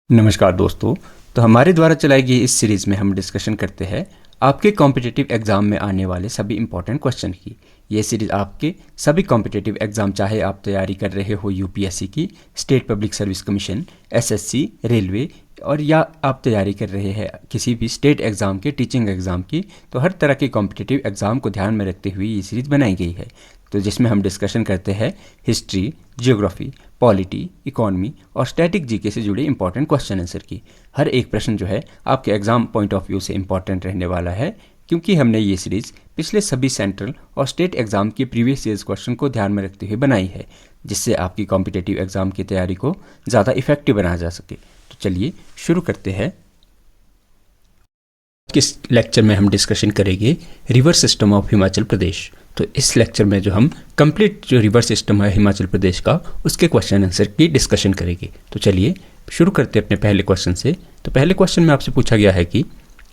नमस्कार दोस्तों। तो हमारे द्वारा चलाई गई इस सीरीज़ में हम डिस्कशन करते हैं आपके कॉम्पिटिटिव एग्ज़ाम में आने वाले सभी इंपॉर्टेंट क्वेश्चन की। ये सीरीज़ आपके सभी कॉम्पिटिटिव एग्ज़ाम, चाहे आप तैयारी कर रहे हो यूपीएससी की, state public service commission, SSC, railway, और या आप तैयारी कर रहे हैं किसी भी स्टेट एग्ज़ाम के, टीचिंग एग्ज़ाम की, तो हर तरह के कॉम्पिटिटिव एग्ज़ाम को ध्यान में रखते हुए ये सीरीज़ बनाई गई है। तो जिसमें हम डिस्कशन करते हैं हिस्ट्री, ज्योग्राफी, पॉलिटी, इकोनॉमी और स्टैटिक जीके से जुड़े इंपॉर्टेंट क्वेश्चन आंसर की। हर एक प्रश्न जो है आपके एग्जाम पॉइंट ऑफ व्यू से इंपॉर्टेंट रहने वाला है, क्योंकि हमने ये सीरीज़ पिछले सभी सेंट्रल और स्टेट एग्जाम के प्रीवियस ईयर्स क्वेश्चन को ध्यान में रखते हुए बनाई है, जिससे आपकी कॉम्पिटिटिव एग्जाम की तैयारी को ज़्यादा इफेक्टिव बनाया जा सके। तो चलिए शुरू करते हैं। किस लेक्चर में हम डिस्कशन करेंगे रिवर सिस्टम ऑफ हिमाचल प्रदेश। तो इस लेक्चर में जो हम कंप्लीट जो रिवर सिस्टम है हिमाचल प्रदेश का, उसके क्वेश्चन आंसर की डिस्कशन करेंगे। तो चलिए शुरू करते हैं अपने पहले क्वेश्चन से। तो पहले क्वेश्चन में आपसे पूछा गया है कि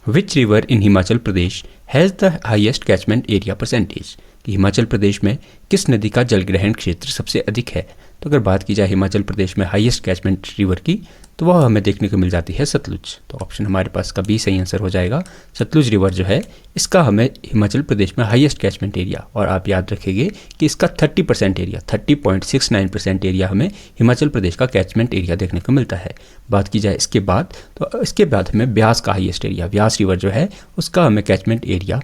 which river in Himachal Pradesh has the highest catchment area percentage, कि हिमाचल प्रदेश में किस नदी का जलग्रहण क्षेत्र सबसे अधिक है। तो अगर बात की जाए हिमाचल प्रदेश में हाईएस्ट कैचमेंट रिवर की, तो वह हमें देखने को मिल जाती है सतलुज। तो ऑप्शन हमारे पास का बी सही आंसर हो जाएगा। सतलुज रिवर जो है, इसका हमें हिमाचल प्रदेश में हाईएस्ट कैचमेंट एरिया, और आप याद रखेंगे कि इसका 30% एरिया, 30.69% एरिया हमें हिमाचल प्रदेश का कैचमेंट एरिया देखने को मिलता है। बात की जाए इसके बाद, तो इसके बाद हमें ब्यास का हाईएस्ट एरिया, ब्यास रिवर जो है उसका हमें कैचमेंट एरिया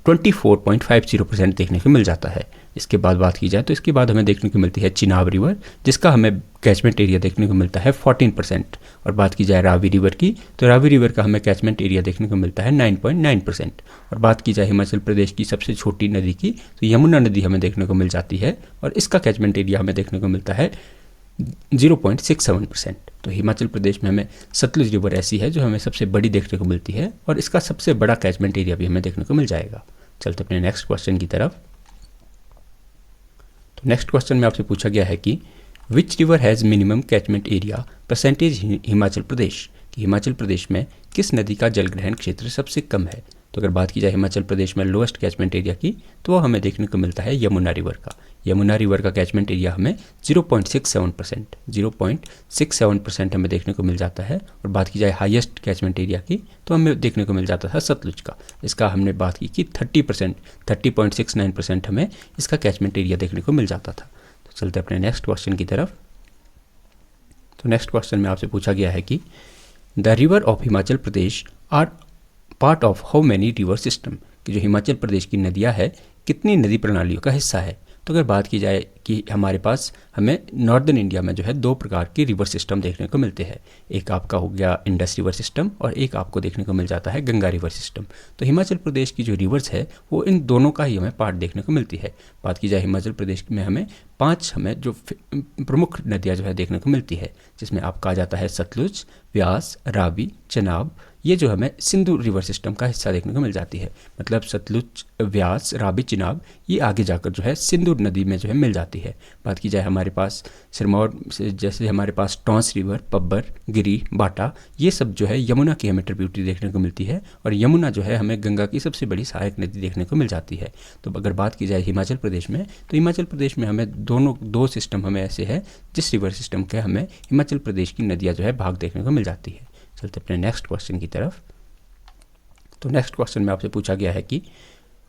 24.50% देखने को मिल जाता है। इसके बाद बात की जाए तो इसके बाद हमें देखने को मिलती है चिनाब रिवर, जिसका हमें कैचमेंट एरिया देखने को मिलता है 14%। और बात की जाए रावी रिवर की, तो रावी रिवर का हमें कैचमेंट एरिया देखने को मिलता है 9.9%। और बात की जाए हिमाचल प्रदेश की सबसे छोटी नदी की, तो यमुना नदी हमें देखने को मिल जाती है, और इसका कैचमेंट एरिया हमें देखने को मिलता है 0.67%। तो हिमाचल प्रदेश में हमें सतलुज रिवर ऐसी है जो हमें सबसे बड़ी देखने को मिलती है, और इसका सबसे बड़ा कैचमेंट एरिया भी हमें देखने को मिल जाएगा। चलते अपने नेक्स्ट क्वेश्चन की तरफ। तो नेक्स्ट क्वेश्चन में आपसे पूछा गया है कि which river has minimum catchment area percentage Himachal Pradesh, कि हिमाचल प्रदेश में किस नदी का जलग्रहण क्षेत्र सबसे कम है। तो अगर बात की जाए हिमाचल प्रदेश में लोएस्ट कैचमेंट एरिया की, तो वो हमें देखने को मिलता है यमुना रिवर का। यमुना रिवर का कैचमेंट एरिया हमें 0.67% हमें देखने को मिल जाता है। और बात की जाए हाईएस्ट कैचमेंट एरिया की, तो हमें देखने को मिल जाता था सतलुज का। इसका हमने बात की कि 30.69% हमें इसका कैचमेंट एरिया देखने को मिल जाता था। तो चलते अपने नेक्स्ट क्वेश्चन की तरफ। तो नेक्स्ट क्वेश्चन में आपसे पूछा गया है कि the river of Himachal Pradesh are part of how many river system, कि जो हिमाचल प्रदेश की नदियाँ है कितनी नदी प्रणालियों का हिस्सा है। तो अगर बात की जाए कि हमारे पास हमें नॉर्दर्न इंडिया में जो है दो प्रकार के रिवर सिस्टम देखने को मिलते हैं। एक आपका हो गया इंडस रिवर सिस्टम, और एक आपको देखने को मिल जाता है गंगा रिवर सिस्टम। तो हिमाचल प्रदेश की जो रिवर्स है वो इन दोनों का ही हमें पार्ट देखने को मिलती है। बात की जाए हिमाचल प्रदेश में हमें 5 हमें जो प्रमुख नदियाँ जो है देखने को मिलती है, जिसमें आपका आ जाता है सतलुज, व्यास, रावी, चनाब। ये जो हमें सिंधु रिवर सिस्टम का हिस्सा देखने को मिल जाती है। मतलब सतलुज, व्यास, रावी, चिनाब ये आगे जाकर जो है सिंधु नदी में जो है मिल जाती है। बात की जाए हमारे पास सिरमौर से, जैसे हमारे पास टॉन्स रिवर, पब्बर, गिरी, बाटा, ये सब जो है यमुना की हमें ट्रिब्यूटरी देखने को मिलती है। और यमुना जो है हमें गंगा की सबसे बड़ी सहायक नदी देखने को मिल जाती है। तो अगर बात की जाए हिमाचल प्रदेश में, तो हिमाचल प्रदेश में हमें दो सिस्टम हमें ऐसे है जिस रिवर सिस्टम के हमें हिमाचल प्रदेश की नदियाँ जो है भाग देखने को मिल जाती है। चलते अपने नेक्स्ट क्वेश्चन की तरफ। तो नेक्स्ट क्वेश्चन में आपसे पूछा गया है कि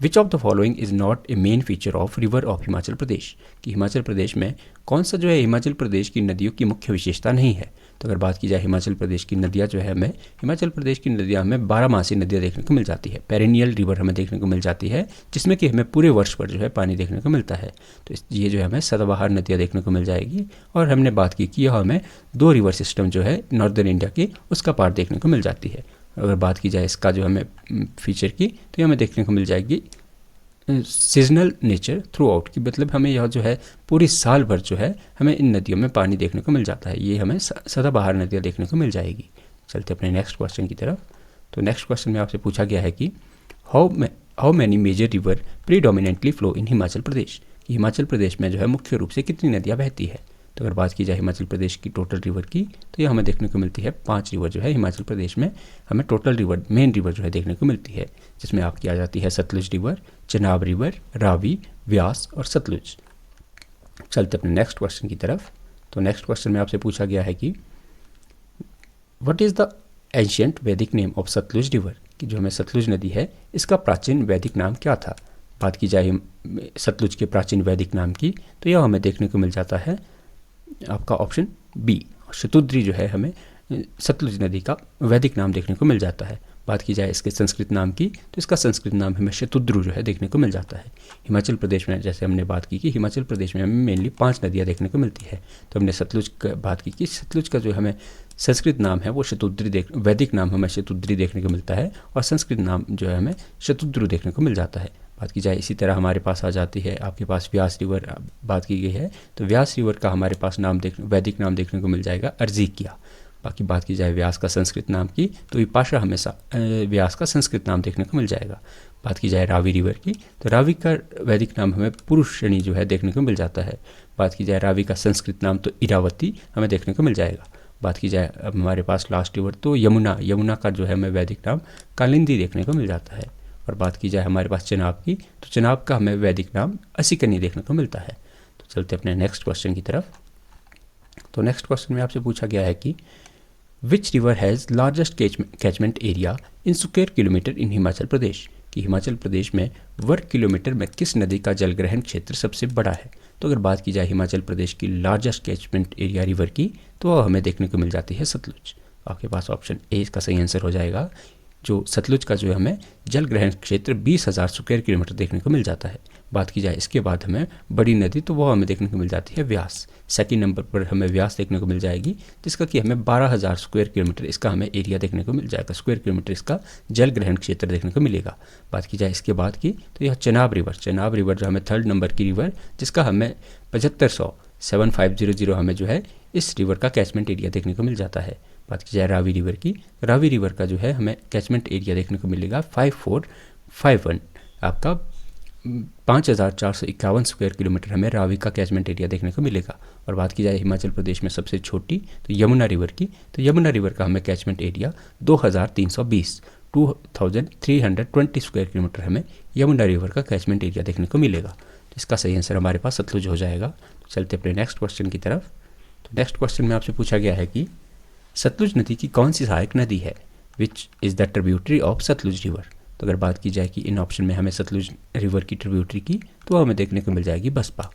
which of the following is not a main feature of river of Himachal Pradesh, कि हिमाचल प्रदेश में कौन सा जो है हिमाचल प्रदेश की नदियों की मुख्य विशेषता नहीं है। तो अगर बात की जाए हिमाचल प्रदेश की नदियाँ जो है हमें, हिमाचल प्रदेश की नदियाँ हमें 12 नदियाँ देखने को मिल जाती है। पेरेनियल रिवर हमें देखने को मिल जाती है, जिसमें कि हमें पूरे वर्ष पर जो है पानी देखने को मिलता है। तो ये जो है हमें सदाबहार नदियाँ देखने को मिल जाएगी। और हमने बात की कि यह हमें 2 रिवर सिस्टम जो है नॉर्दर्न इंडिया की, उसका पार्ट देखने को मिल जाती है। अगर बात की जाए इसका जो हमें फीचर की, तो ये हमें देखने को मिल जाएगी सीजनल नेचर थ्रू आउट, की मतलब हमें यह जो है पूरी साल भर जो है हमें इन नदियों में पानी देखने को मिल जाता है। ये हमें सदाबहार नदियाँ देखने को मिल जाएगी। चलते अपने नेक्स्ट क्वेश्चन की तरफ। तो नेक्स्ट क्वेश्चन में आपसे पूछा गया है कि how many major river predominantly flow in Himachal Pradesh, कि हिमाचल प्रदेश में जो है मुख्य रूप से कितनी नदियाँ बहती है। तो अगर बात की जाए हिमाचल प्रदेश की टोटल रिवर की, तो ये हमें देखने को मिलती है 5 रिवर जो है हिमाचल प्रदेश में हमें टोटल रिवर, मेन रिवर जो है देखने को मिलती है, जिसमें आपकी आ जाती है सतलुज रिवर, चनाब रिवर, रावी, व्यास और सतलुज। चलते अपने नेक्स्ट क्वेश्चन की तरफ। तो नेक्स्ट क्वेश्चन में आपसे पूछा गया है कि व्हाट इज़ द एंशियंट वैदिक नेम ऑफ सतलुज रिवर, कि जो हमें सतलुज नदी है इसका प्राचीन वैदिक नाम क्या था। बात की जाए सतलुज के प्राचीन वैदिक नाम की, तो यह हमें देखने को मिल जाता है आपका ऑप्शन बी, शतुद्री जो है हमें सतलुज नदी का वैदिक नाम देखने को मिल जाता है। बात की जाए इसके संस्कृत नाम की, तो इसका संस्कृत नाम हमें शतुद्रु जो है देखने को मिल जाता है। हिमाचल प्रदेश में जैसे हमने बात की कि हिमाचल प्रदेश में हमें मेनली 5 नदियाँ देखने को मिलती है, तो हमने सतलुज का बात की कि सतलुज का जो हमें संस्कृत नाम है वो शतुद्री वैदिक नाम हमें शतुद्री देखने को मिलता है, और संस्कृत नाम जो है हमें शतुद्रु देखने को मिल जाता है। बात की जाए इसी तरह हमारे पास आ जाती है आपके पास व्यास रिवर बात की गई है, तो व्यास रिवर का हमारे पास वैदिक नाम देखने को मिल जाएगा अर्जिकिया। बाकी बात की जाए व्यास का संस्कृत नाम की, तो विपाशा हमेशा व्यास का संस्कृत नाम देखने को मिल जाएगा। बात की जाए रावी रिवर की, तो रावी का वैदिक नाम हमें पुरुषणी जो है देखने को मिल जाता है। बात की जाए रावी का संस्कृत नाम तो इरावती हमें देखने को मिल जाएगा। बात की जाए अब हमारे पास लास्ट रिवर तो यमुना का जो है हमें वैदिक नाम कालिंदी देखने को मिल जाता है। और बात की जाए हमारे पास चनाब की, तो चनाब का हमें वैदिक नाम असिकनी देखने को मिलता है। तो चलते अपने नेक्स्ट क्वेश्चन की तरफ। तो नेक्स्ट क्वेश्चन में आपसे पूछा गया है कि which river has largest catchment area in square kilometre in Himachal Pradesh, कि हिमाचल प्रदेश में वर्ग किलोमीटर में किस नदी का जलग्रहण क्षेत्र सबसे बड़ा है। तो अगर बात की जाए हिमाचल प्रदेश की लार्जेस्ट कैचमेंट एरिया रिवर की, तो वह हमें देखने को मिल जाती है सतलुज। आपके पास ऑप्शन ए इसका सही आंसर हो जाएगा। जो सतलुज का जो है हमें जल ग्रहण क्षेत्र 20,000 स्क्वायर किलोमीटर देखने को मिल जाता है। बात की जाए इसके बाद हमें बड़ी नदी, तो वो हमें देखने को मिल जाती है व्यास। सेकंड नंबर पर हमें व्यास देखने को मिल जाएगी, जिसका कि हमें 12,000 स्क्वायर किलोमीटर इसका हमें एरिया देखने को मिल जाएगा, स्क्वायर किलोमीटर इसका जल ग्रहण क्षेत्र देखने को मिलेगा। बात की जाए इसके बाद की, तो यह चनाब रिवर जो हमें थर्ड नंबर की रिवर, जिसका हमें 7500 हमें जो है इस रिवर का कैचमेंट एरिया देखने को मिल जाता है। बात की जाए रावी रिवर की, रावी रिवर का जो है हमें कैचमेंट एरिया देखने को मिलेगा 5451, आपका 5,451 स्क्वायर किलोमीटर हमें रावी का कैचमेंट एरिया देखने को मिलेगा। और बात की जाए हिमाचल प्रदेश में सबसे छोटी तो यमुना रिवर की, तो यमुना रिवर का हमें कैचमेंट एरिया 2320 स्क्वायर किलोमीटर हमें यमुना रिवर का कैचमेंट एरिया देखने को मिलेगा। तो इसका सही आंसर हमारे पास सतलुज हो जाएगा। तो चलते अपने नेक्स्ट क्वेश्चन की तरफ। तो नेक्स्ट क्वेश्चन में आपसे पूछा गया है कि सतलुज नदी की कौन सी सहायक नदी है, which is the tributary of Sutlej river. तो अगर बात की जाए कि इन ऑप्शन में हमें सतलुज रिवर की ट्रिब्यूटरी की, तो हमें देखने को मिल जाएगी बसपा।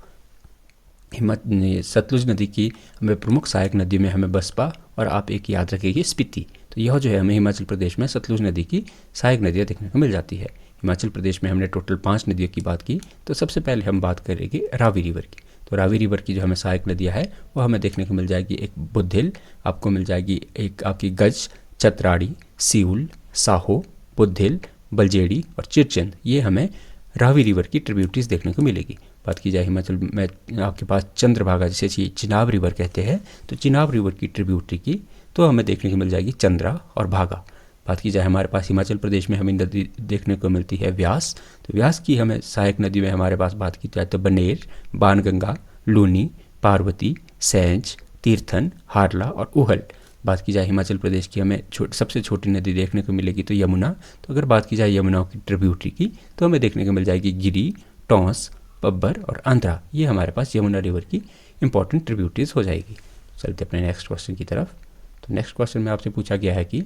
सतलुज नदी की हमें प्रमुख सहायक नदी में हमें बसपा और आप एक याद रखिए स्पीति। तो यह जो है हमें हिमाचल प्रदेश में सतलुज नदी की सहायक नदियाँ देखने को मिल जाती है। हिमाचल प्रदेश में हमने टोटल 5 नदियों की बात की, तो सबसे पहले हम बात करेंगे रावी रिवर की। तो रावी रिवर की जो हमें सहायक नदियाँ है वो हमें देखने को मिल जाएगी, एक बुद्धिल आपको मिल जाएगी, एक आपकी गज, चतराड़ी, सिउल, साहो, बुद्धिल, बलजेड़ी और चिरचंद, ये हमें रावी रिवर की ट्रिब्यूटरीज देखने को मिलेगी। बात की जाए हिमाचल में आपके पास चंद्रभागा, जिसे चिनाब रिवर कहते हैं, तो चिनाब रिवर की ट्रिब्यूटरी की तो हमें देखने को मिल जाएगी चंद्रा और भागा। बात की जाए हमारे पास हिमाचल प्रदेश में हमें नदी देखने को मिलती है व्यास, तो व्यास की हमें सहायक नदी में हमारे पास बात की जाए तो बनेर, बाणगंगा, लूनी, पार्वती, सैंज, तीर्थन, हारला और उहल। बात की जाए हिमाचल प्रदेश की हमें सबसे छोटी नदी देखने को मिलेगी तो यमुना। तो अगर बात की जाए यमुना की ट्रिब्यूटरी की, तो हमें देखने को मिल जाएगी गिरी, टॉन्स, पब्बर और आंध्रा, ये हमारे पास यमुना रिवर की इंपॉर्टेंट ट्रिब्यूटरीज हो जाएगी। चलते अपने नेक्स्ट क्वेश्चन की तरफ। तो नेक्स्ट क्वेश्चन में आपसे पूछा गया है कि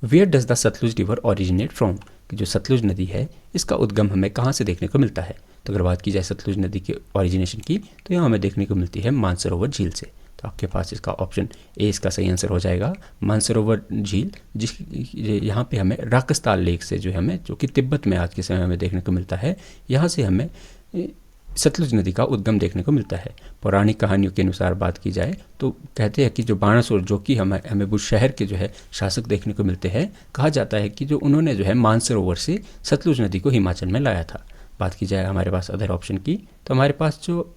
where does the Sutlej river originate from, कि जो सतलुज नदी है इसका उद्गम हमें कहाँ से देखने को मिलता है। तो अगर बात की जाए सतलुज नदी के ओरिजिनेशन की, तो यह हमें देखने को मिलती है मानसरोवर झील से। तो आपके पास इसका ऑप्शन ए इसका सही आंसर हो जाएगा, मानसरोवर झील, जिस यहाँ पे हमें राकस्ताल लेक से जो हमें, जो कि तिब्बत में आज के समय हमें देखने को मिलता है, यहाँ से हमें सतलुज नदी का उद्गम देखने को मिलता है। पौराणिक कहानियों के अनुसार बात की जाए तो कहते हैं कि जो बाणासुर, जो कि हमें बुशहर के जो है शासक देखने को मिलते हैं, कहा जाता है कि जो उन्होंने जो है मानसरोवर से सतलुज नदी को हिमाचल में लाया था। बात की जाए हमारे पास अदर ऑप्शन की, तो हमारे पास जो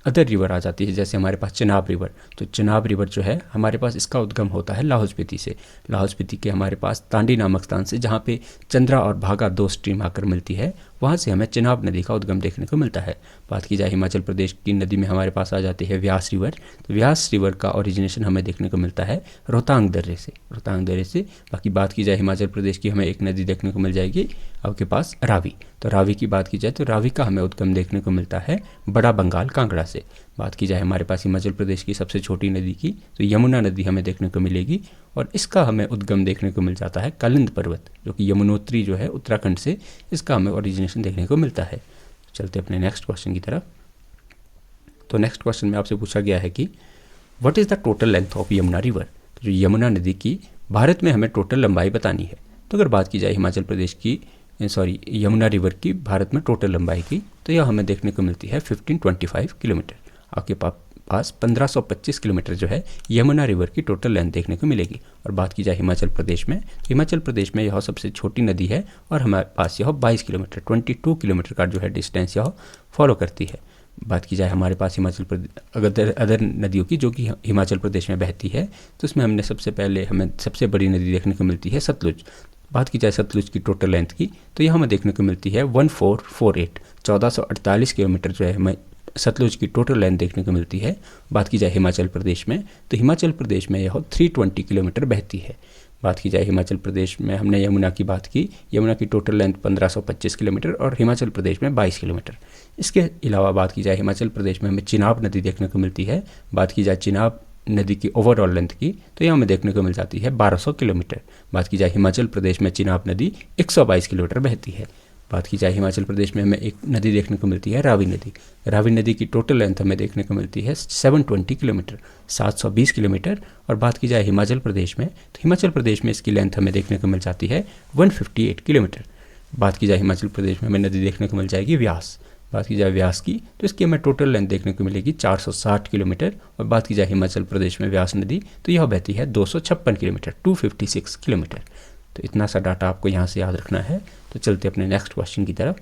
अदर रिवर आ जाती है, जैसे हमारे पास चनाब रिवर, तो चनाब रिवर जो है हमारे पास इसका उद्गम होता है लाहौल स्पीति से। लाहौल स्पीति के हमारे पास तांडी नामक स्थान से, जहाँ पे चंद्रा और भागा 2 स्ट्रीम आकर मिलती है, वहाँ से हमें चनाब नदी का उद्गम देखने को मिलता है। बात की जाए हिमाचल प्रदेश की नदी में हमारे पास आ जाती है व्यास रिवर, तो व्यास रिवर का ओरिजिनेशन हमें देखने को मिलता है रोहतांग दर्रे से। बाकी बात की जाए हिमाचल प्रदेश की, हमें एक नदी देखने को मिल जाएगी आपके पास रावी। तो रावी की बात की जाए तो रावी का हमें उद्गम देखने को मिलता है बड़ा बंगाल कांगड़ा से। बात की जाए हमारे पास हिमाचल प्रदेश की सबसे छोटी नदी की, तो यमुना नदी हमें देखने को मिलेगी और इसका हमें उद्गम देखने को मिल जाता है कालिंद पर्वत, जो कि यमुनोत्री जो है उत्तराखंड से, इसका हमें ओरिजिनेशन देखने को मिलता है। चलते अपने नेक्स्ट क्वेश्चन की तरफ। तो नेक्स्ट क्वेश्चन में आपसे पूछा गया है कि what is the total length of Yamuna river. तो जो यमुना नदी की भारत में हमें टोटल लंबाई बतानी है। तो अगर बात की जाए हिमाचल प्रदेश की यमुना रिवर की भारत में टोटल लंबाई की, तो यह हमें देखने को मिलती है 1525 किलोमीटर। आपके पास 1525 किलोमीटर जो है यमुना रिवर की टोटल लेंथ देखने को मिलेगी। और बात की जाए हिमाचल प्रदेश में, हिमाचल प्रदेश में यह सबसे छोटी नदी है और हमारे पास यह 22 किलोमीटर 22 किलोमीटर का जो है डिस्टेंस यह फॉलो करती है। बात की जाए हमारे पास हिमाचल प्रदेश अदर नदियों की जो कि हिमाचल प्रदेश में बहती है, तो इसमें हमें सबसे बड़ी नदी देखने को मिलती है सतलुज। बात की जाए सतलुज की टोटल लेंथ की, तो यह हमें देखने को मिलती है 1448 किलोमीटर जो है हमें सतलुज की टोटल लेंथ देखने को मिलती है। बात की जाए हिमाचल प्रदेश में, तो हिमाचल प्रदेश में यह 320 किलोमीटर बहती है। बात की जाए हिमाचल प्रदेश में, हमने यमुना की बात की, यमुना की टोटल लेंथ 1525 किलोमीटर और हिमाचल प्रदेश में 22 किलोमीटर। इसके अलावा बात की जाए हिमाचल प्रदेश में हमें चिनाब नदी देखने को मिलती है। बात की जाए चिनाब नदी की ओवरऑल लेंथ की, तो यह हमें देखने को मिल जाती है 1200 किलोमीटर। बात की जाए हिमाचल प्रदेश में चिनाब नदी 122 किलोमीटर बहती है। बात की जाए हिमाचल प्रदेश में हमें एक नदी देखने को मिलती है रावी नदी। रावी नदी की टोटल लेंथ हमें देखने को मिलती है 720 किलोमीटर 720 किलोमीटर। और बात की जाए हिमाचल प्रदेश में, तो हिमाचल प्रदेश में इसकी लेंथ हमें देखने को मिल जाती है 158 किलोमीटर। बात की जाए हिमाचल प्रदेश में हमें नदी देखने को मिल जाएगी व्यास। बात की जाए व्यास की, तो इसकी हमें टोटल लेंथ देखने को मिलेगी 460 किलोमीटर। और बात की जाए हिमाचल प्रदेश में व्यास नदी, तो यह बहती है 256 किलोमीटर 256 किलोमीटर। तो इतना सा डाटा आपको यहाँ से याद रखना है। तो चलते अपने नेक्स्ट क्वेश्चन की तरफ।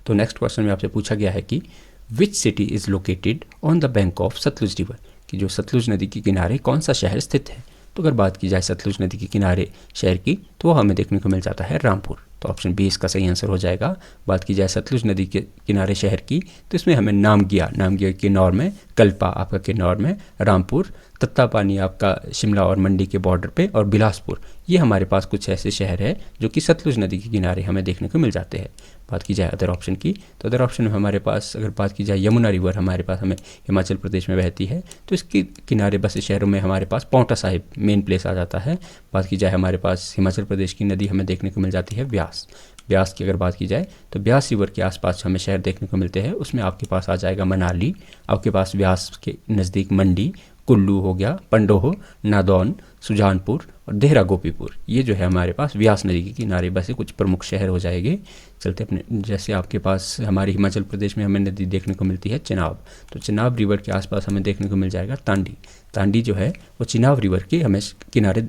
तो नेक्स्ट क्वेश्चन में आपसे पूछा गया है कि which city is located on the bank of Sutlej river, कि जो सतलुज नदी के किनारे कौन सा शहर स्थित है। तो अगर बात की जाए सतलुज नदी के किनारे शहर की, तो वो हमें देखने को मिल जाता है रामपुर। तो ऑप्शन बी इसका सही आंसर हो जाएगा। बात की जाए सतलुज नदी के किनारे शहर की, तो इसमें हमें नामगिया किन्नौर में, कल्पा आपका किन्नौर में, रामपुर, तत्तापानी आपका शिमला और मंडी के बॉर्डर पे, और बिलासपुर, ये हमारे पास कुछ ऐसे शहर है जो कि सतलुज नदी के किनारे हमें देखने को मिल जाते हैं। बात की जाए अदर ऑप्शन की, तो अदर ऑप्शन में हमारे पास अगर बात की जाए यमुना रिवर हमारे पास हमें हिमाचल प्रदेश में बहती है, तो इसके किनारे बसे शहरों में हमारे पास पांवटा साहिब मेन प्लेस आ जाता है। बात की जाए हमारे पास हिमाचल प्रदेश की नदी हमें देखने को मिल जाती है व्यास। व्यास की अगर बात की जाए, तो व्यास रिवर के आसपास हमें शहर देखने को मिलते हैं। उसमें आपके पास आ जाएगा मनाली, आपके पास व्यास के नज़दीक मंडी, कुल्लू हो गया, पंडोह, नादौन, सुजानपुर और देहरा गोपीपुर, ये जो है हमारे पास व्यास नदी के किनारे बसे कुछ प्रमुख शहर हो जाएंगे। चलते अपने, जैसे आपके पास हमारे हिमाचल प्रदेश में हमें नदी देखने को मिलती है चिनाब, तो चिनाब रिवर के आसपास हमें देखने को मिल जाएगा तांडी। तांडी जो है वो चिनाब रिवर के हमें किनारे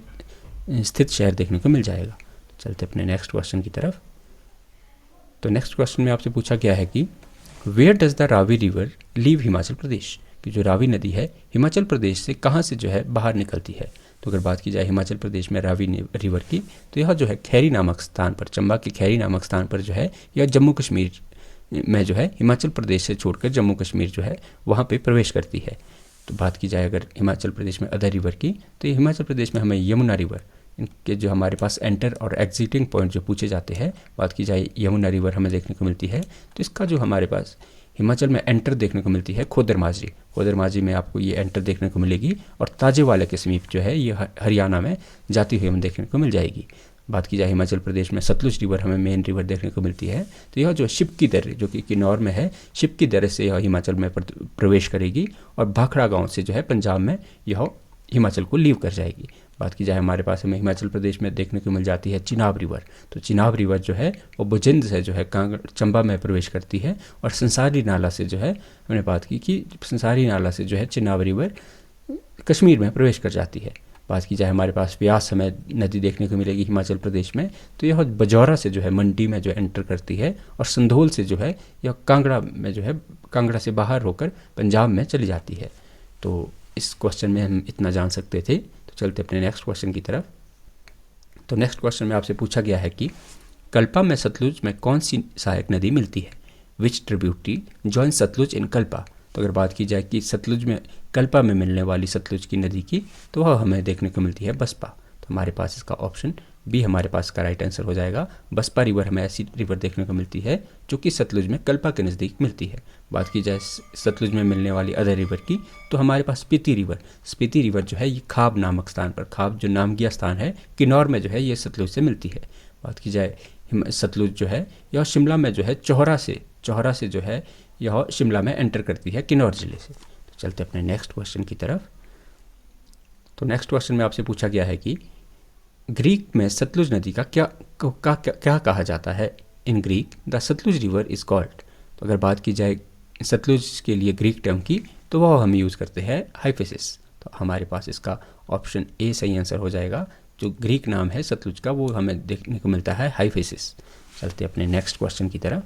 स्थित शहर देखने को मिल जाएगा। चलते अपने नेक्स्ट क्वेश्चन की तरफ। तो नेक्स्ट क्वेश्चन में आपसे पूछा गया है कि where does the Ravi river leave Himachal Pradesh, कि जो रावी नदी है हिमाचल प्रदेश से कहाँ से जो है बाहर निकलती है। तो अगर बात की जाए हिमाचल प्रदेश में रावी रिवर की, तो यह जो है खैरी नामक स्थान पर, चंबा के खैरी नामक स्थान पर जो है यह जम्मू कश्मीर में जो है हिमाचल प्रदेश से छोड़कर जम्मू कश्मीर जो है वहाँ पे प्रवेश करती है। तो बात की जाए अगर हिमाचल प्रदेश में अदर रिवर की, तो ये हिमाचल प्रदेश में हमें यमुना रिवर, इनके जो हमारे पास एंटर और एग्जिटिंग पॉइंट जो पूछे जाते हैं, बात की जाए यमुना रिवर हमें देखने को मिलती है, तो इसका जो हमारे पास हिमाचल में एंटर देखने को मिलती है खोदर माजरी में आपको ये एंटर देखने को मिलेगी, और ताजेवाला के समीप जो है ये हरियाणा में जाती हुई हमें देखने को मिल जाएगी। बात की जाए हिमाचल प्रदेश में सतलुज रिवर हमें मेन रिवर देखने को मिलती है, तो यह जो शिपकी दर्रे जो कि किन्नौर में है, शिपकी दर्रे से यह हिमाचल में प्रवेश करेगी और भाखड़ा गाँव से जो है पंजाब में यह हिमाचल को लीव कर जाएगी। बात की जाए हमारे पास हमें हिमाचल प्रदेश में देखने को मिल जाती है चिनाब रिवर, तो चिनाब रिवर जो है वो बुजिंद से जो है चंबा में प्रवेश करती है, और संसारी नाला से जो है हमने बात की कि संसारी नाला से जो है चिनाब रिवर कश्मीर में प्रवेश कर जाती है। बात की जाए हमारे पास व्यास हमें नदी देखने को मिलेगी हिमाचल प्रदेश में, तो यह बजौरा से जो है मंडी में जो एंटर करती है, और संधोल से जो है यह कांगड़ा में जो है कांगड़ा से बाहर होकर पंजाब में चली जाती है। तो इस क्वेश्चन में हम इतना जान सकते थे। तो चलते अपने नेक्स्ट क्वेश्चन की तरफ। तो नेक्स्ट क्वेश्चन में आपसे पूछा गया है कि कल्पा में सतलुज में कौन सी सहायक नदी मिलती है, विच ट्रिब्यूटरी जॉइन सतलुज इन कल्पा। तो अगर बात की जाए कि सतलुज में कल्पा में मिलने वाली सतलुज की नदी की, तो वह हमें देखने को मिलती है बसपा। तो हमारे पास इसका ऑप्शन बी हमारे पास का राइट आंसर हो जाएगा। बसपा रिवर हमें ऐसी रिवर देखने को मिलती है जो कि सतलुज में कल्पा के नज़दीक मिलती है। बात की जाए सतलुज में मिलने वाली अदर रिवर की, तो हमारे पास स्पीति रिवर जो है ये खाब नामक स्थान पर, खाब जो नामगिया स्थान है किन्नौर में जो है ये सतलुज से मिलती है। बात की जाए सतलुज जो है यह शिमला में जो है चौहरा से जो है यह शिमला में एंटर करती है किन्नौर जिले से। तो चलते अपने नेक्स्ट क्वेश्चन की तरफ। तो नेक्स्ट क्वेश्चन में आपसे पूछा गया है कि ग्रीक में सतलुज नदी का क्या कहा जाता है। In Greek the Sutlej river is called. तो अगर बात की जाए सतलुज के लिए ग्रीक टर्म की, तो वह हम यूज़ करते हैं हाइफेसिस। तो हमारे पास इसका ऑप्शन ए सही आंसर हो जाएगा। जो ग्रीक नाम है सतलुज का वो हमें देखने को मिलता है हाइफेसिस। चलते अपने नेक्स्ट क्वेश्चन की तरफ।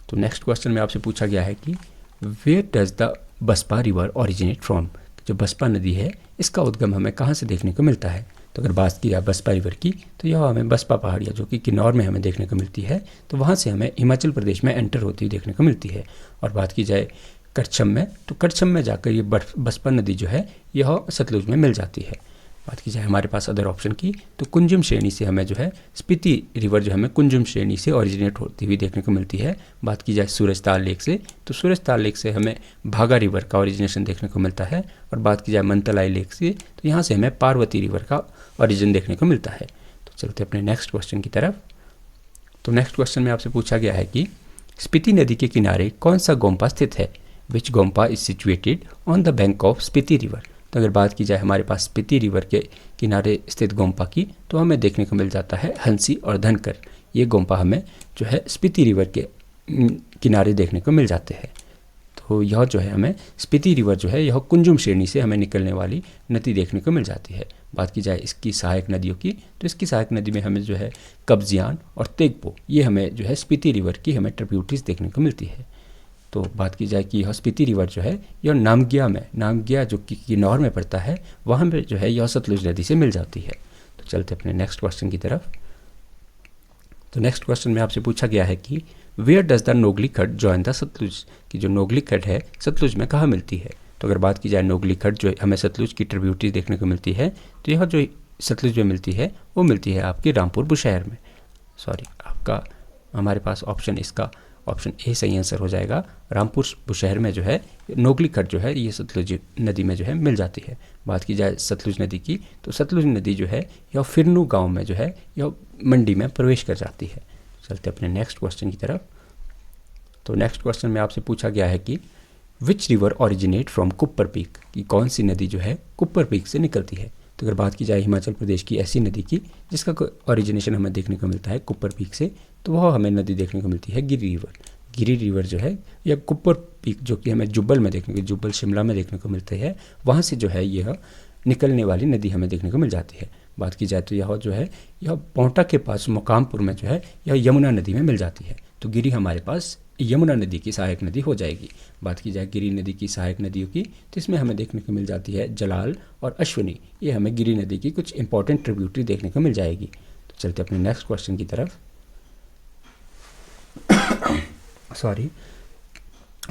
तो नेक्स्ट क्वेश्चन में आपसे पूछा गया है कि where does the Baspa river originate from. जो बसपा नदी है इसका उद्गम हमें कहाँ से देखने को मिलता है। तो अगर बात की जाए बसपा रिवर की, तो यह हमें बसपा पहाड़ियाँ जो कि किन्नौर में हमें देखने को मिलती है, तो वहाँ से हमें हिमाचल प्रदेश में एंटर होती हुई देखने को मिलती है। और बात की जाए करछम में, तो करछम में जाकर ये बसपा नदी जो है यह सतलुज में मिल जाती है। बात की जाए हमारे पास अदर ऑप्शन की, तो कुंजुम श्रेणी से हमें जो है स्पीति रिवर जो हमें कुंजुम श्रेणी से ओरिजिनेट होती हुई देखने को मिलती है। बात की जाए सूरजताल लेक से, तो सूरजताल लेक से हमें भागा रिवर का ओरिजिनेशन देखने को मिलता है। और बात की जाए मंतलाई लेक से, तो यहाँ से हमें पार्वती रिवर का ओरिजिन देखने को मिलता है। तो चलते अपने नेक्स्ट क्वेश्चन की तरफ। तो नेक्स्ट क्वेश्चन में आपसे पूछा गया है कि स्पीति नदी के किनारे कौन सा गोम्पा स्थित है। Which gompa is situated on the bank of Spiti river. तो अगर बात की जाए हमारे पास स्पीति रिवर के किनारे स्थित गोम्पा की, तो हमें देखने को मिल जाता है हंसी और धनकर। ये गोम्पा हमें जो है स्पीति रिवर के किनारे देखने को मिल जाते हैं। तो यह जो है हमें स्पीति रिवर जो है यह कुंजुम श्रेणी से हमें निकलने वाली नदी देखने को मिल जाती है। बात की जाए इसकी सहायक नदियों की, तो इसकी सहायक नदी में हमें जो है कब्जियान और तेगपो, ये हमें जो है स्पीति रिवर की हमें ट्रिब्यूटरीज देखने को मिलती है। तो बात की जाए कि यह स्पीति रिवर जो है यह नामगिया जो कि किन्नौर में पड़ता है, वहाँ पर जो है यह सतलुज नदी से मिल जाती है। तो चलते अपने नेक्स्ट क्वेश्चन की तरफ। तो नेक्स्ट क्वेश्चन में आपसे पूछा गया है कि वेयर डज द नोगली खड्ड जॉइन द सतलुज। कि जो नोगली खड्ड है सतलुज में कहाँ मिलती है। तो अगर बात की जाए नोगली खड्ड जो हमें सतलुज की ट्रिब्यूटरी देखने को मिलती है, तो यह जो सतलुज में मिलती है वो मिलती है आपकी रामपुर बुशहर में। आपका हमारे पास इसका ऑप्शन ए सही आंसर हो जाएगा। रामपुर बुशहर में जो है नोगली खड्ड जो है ये सतलुज नदी में जो है मिल जाती है। बात की जाए सतलुज नदी की, तो सतलुज नदी जो है यह फिरनू गांव में जो है यह मंडी में प्रवेश कर जाती है। चलते अपने नेक्स्ट क्वेश्चन की तरफ। तो नेक्स्ट क्वेश्चन में आपसे पूछा गया है कि which river originate from Kuppar peak. कि कौन सी नदी जो है कुप्पर पीक से निकलती है। तो अगर बात की जाए हिमाचल प्रदेश की ऐसी नदी की जिसका ओरिजिनेशन हमें देखने को मिलता है कुप्पर पीक से, तो वह हमें नदी देखने को मिलती है गिरी रिवर जो है या कुप्पर पीक जो कि हमें जुब्बल शिमला में देखने को मिलते हैं, वहाँ से जो है यह निकलने वाली नदी हमें देखने को मिल जाती है। बात की जाए तो यह जो है यह पोंटा के पास मुकामपुर में जो है यह यमुना नदी में मिल जाती है। तो गिरी हमारे पास यमुना नदी की सहायक नदी हो जाएगी। बात की जाए गिरी नदी की सहायक नदियों की, तो इसमें हमें देखने को मिल जाती है जलाल और अश्विनी। ये हमें गिरी नदी की कुछ इंपॉर्टेंट ट्रिब्यूटरी देखने को मिल जाएगी। तो चलते अपने नेक्स्ट क्वेश्चन की तरफ।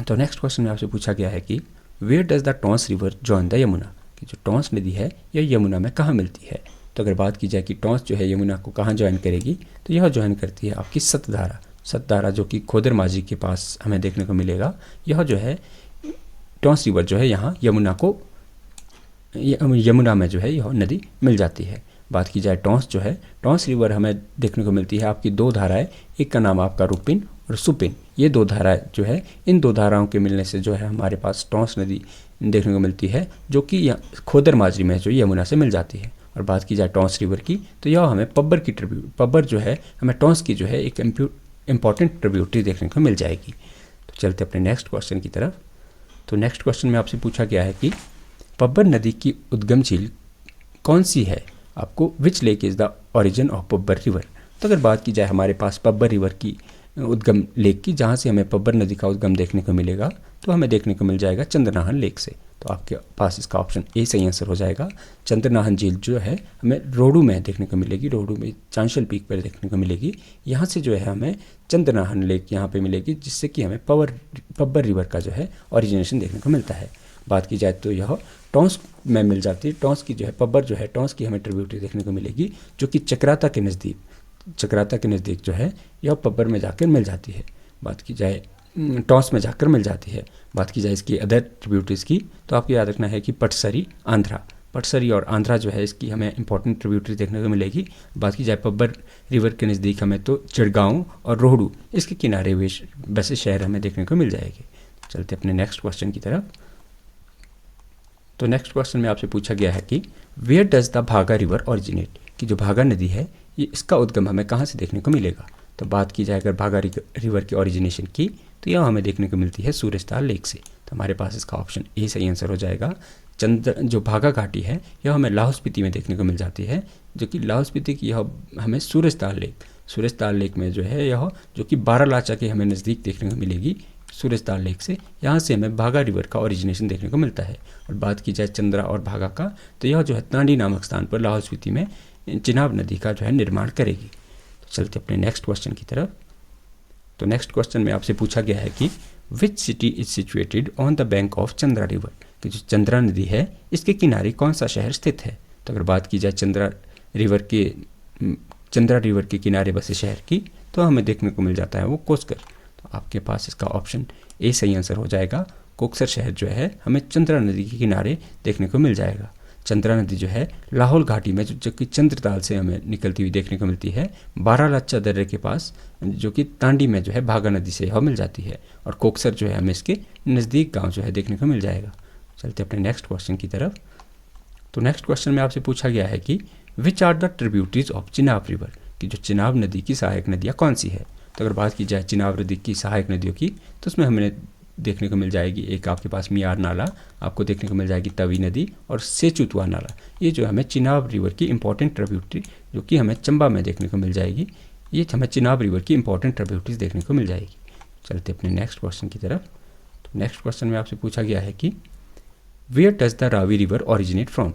तो नेक्स्ट क्वेश्चन में आपसे पूछा गया है कि where does the Tons river join the Yamuna. कि जो टॉन्स नदी है यह यमुना में कहाँ मिलती है। तो अगर बात की जाए कि टॉन्स जो है यमुना को कहाँ ज्वाइन करेगी, तो यह ज्वाइन करती है आपकी सतधारा जो कि खोदर माझी के पास हमें देखने को मिलेगा। यह जो है टॉन्स रिवर जो है यहाँ यमुना में जो है यह नदी मिल जाती है। बात की जाए टॉन्स रिवर हमें देखने को मिलती है आपकी दो धाराएं, एक का नाम आपका रुपिन और सुपिन। ये दो धाराएं जो है इन दो धाराओं के मिलने से जो है हमारे पास टॉन्स नदी देखने को मिलती है, जो कि खोदर माझी में जो यमुना से मिल जाती है। और बात की जाए टॉन्स रिवर की, तो यह हमें पब्बर जो है हमें टॉन्स की जो है एक इंपॉर्टेंट ट्रिब्यूटरी देखने को मिल जाएगी। तो चलते अपने नेक्स्ट क्वेश्चन की तरफ। तो नेक्स्ट क्वेश्चन में आपसे पूछा गया है कि पब्बर नदी की उद्गम झील कौन सी है। आपको which lake is the origin of Pabbar river. तो अगर बात की जाए हमारे पास पब्बर रिवर की उद्गम लेक की, जहाँ से हमें पब्बर नदी का उद्गम देखने को मिलेगा, तो हमें देखने को मिल जाएगा चंद्रनाहन लेक से। तो आपके पास इसका ऑप्शन ए सही आंसर हो जाएगा। चंद्रनाहन झील जो है हमें रोहडू में देखने को मिलेगी, रोहडू में चांशल पीक पर देखने को मिलेगी। यहाँ से जो है हमें चंद्रनाहन लेक यहाँ पे मिलेगी, जिससे कि हमें पब्बर रिवर का जो है ओरिजिनेशन देखने को मिलता है। बात की जाए तो यह टॉन्स में मिल जाती है। टॉन्स की जो है पब्बर जो है टॉन्स की हमें ट्रिब्यूटरी देखने को मिलेगी, जो कि चक्राता के नज़दीक जो है यह पब्बर में जाकर मिल जाती है। बात की जाए टॉन्स में जाकर मिल जाती है। बात की जाए इसकी अदर ट्रिब्यूटरीज़ की, तो आपको याद रखना है कि पटसरी और आंध्रा जो है इसकी हमें इंपॉर्टेंट ट्रिब्यूटरी देखने को मिलेगी। बात की जाए पब्बर रिवर के नज़दीक हमें तो चिड़गांव और रोहड़ू इसके किनारे हुए वैसे शहर हमें देखने को मिल जाएंगे। चलते अपने नेक्स्ट क्वेश्चन की तरफ। तो नेक्स्ट क्वेश्चन में आपसे पूछा गया है कि वेयर डज द भागा रिवर ओरिजिनेट, कि जो भागा नदी है ये इसका उद्गम हमें कहाँ से देखने को मिलेगा। तो बात की जाए अगर भागा रिवर की ओरिजिनेशन की, तो यह हमें देखने को मिलती है सूरजताल लेक से। तो हमारे पास इसका ऑप्शन ए सही आंसर हो जाएगा। जो भागा घाटी है यह हमें लाहौल स्पीति में देखने को मिल जाती है, जो कि लाहौल स्पीति की यह हमें सूरजताल लेक में जो है यह जो कि बारालाचा के हमें नज़दीक देखने को मिलेगी सूरजताल लेक से। यहाँ से हमें भागा रिवर का ओरिजिनेशन देखने को मिलता है। और बात की जाए चंद्रा और भागा का, तो यह जो है तांडी नामक स्थान पर लाहौल स्पीति में चिनाब नदी का जो है निर्माण करेगी। तो चलते अपने नेक्स्ट क्वेश्चन की तरफ। तो नेक्स्ट क्वेश्चन में आपसे पूछा गया है कि which city is situated on the bank of Chandra river, कि जो चंद्रा नदी है इसके किनारे कौन सा शहर स्थित है। तो अगर बात की जाए चंद्रा रिवर के किनारे बसे शहर की, तो हमें देखने को मिल जाता है वो कोस्कर। तो आपके पास इसका ऑप्शन ए सही आंसर हो जाएगा। कोक्सर शहर जो है हमें चंद्रा नदी के किनारे देखने को मिल जाएगा। चंद्रा नदी जो है लाहौल घाटी में जो कि चंद्रताल से हमें निकलती हुई देखने को मिलती है, बारालाचा दर्रे के पास जो कि तांडी में जो है भागा नदी से यह मिल जाती है। और कोक्सर जो है हमें इसके नज़दीक गांव जो है देखने को मिल जाएगा। चलते अपने नेक्स्ट क्वेश्चन की तरफ। तो नेक्स्ट क्वेश्चन में आपसे पूछा गया है कि which are the tributaries of Chenab river, कि जो चिनाब नदी की सहायक नदियाँ कौन सी है। तो अगर बात की जाए चिनाब नदी की सहायक नदियों की, तो उसमें हमें देखने को मिल जाएगी एक आपके पास मियार नाला, आपको देखने को मिल जाएगी तवी नदी और सेचुतवा नाला। ये जो हमें चिनाब रिवर की इंपॉर्टेंट ट्रिब्यूटरी जो कि हमें चंबा में देखने को मिल जाएगी, ये हमें चिनाब रिवर की इंपॉर्टेंट ट्रिब्यूटरीज देखने को मिल जाएगी। चलते अपने नेक्स्ट क्वेश्चन की तरफ। तो नेक्स्ट क्वेश्चन में आपसे पूछा गया है कि where does the Ravi river originate from.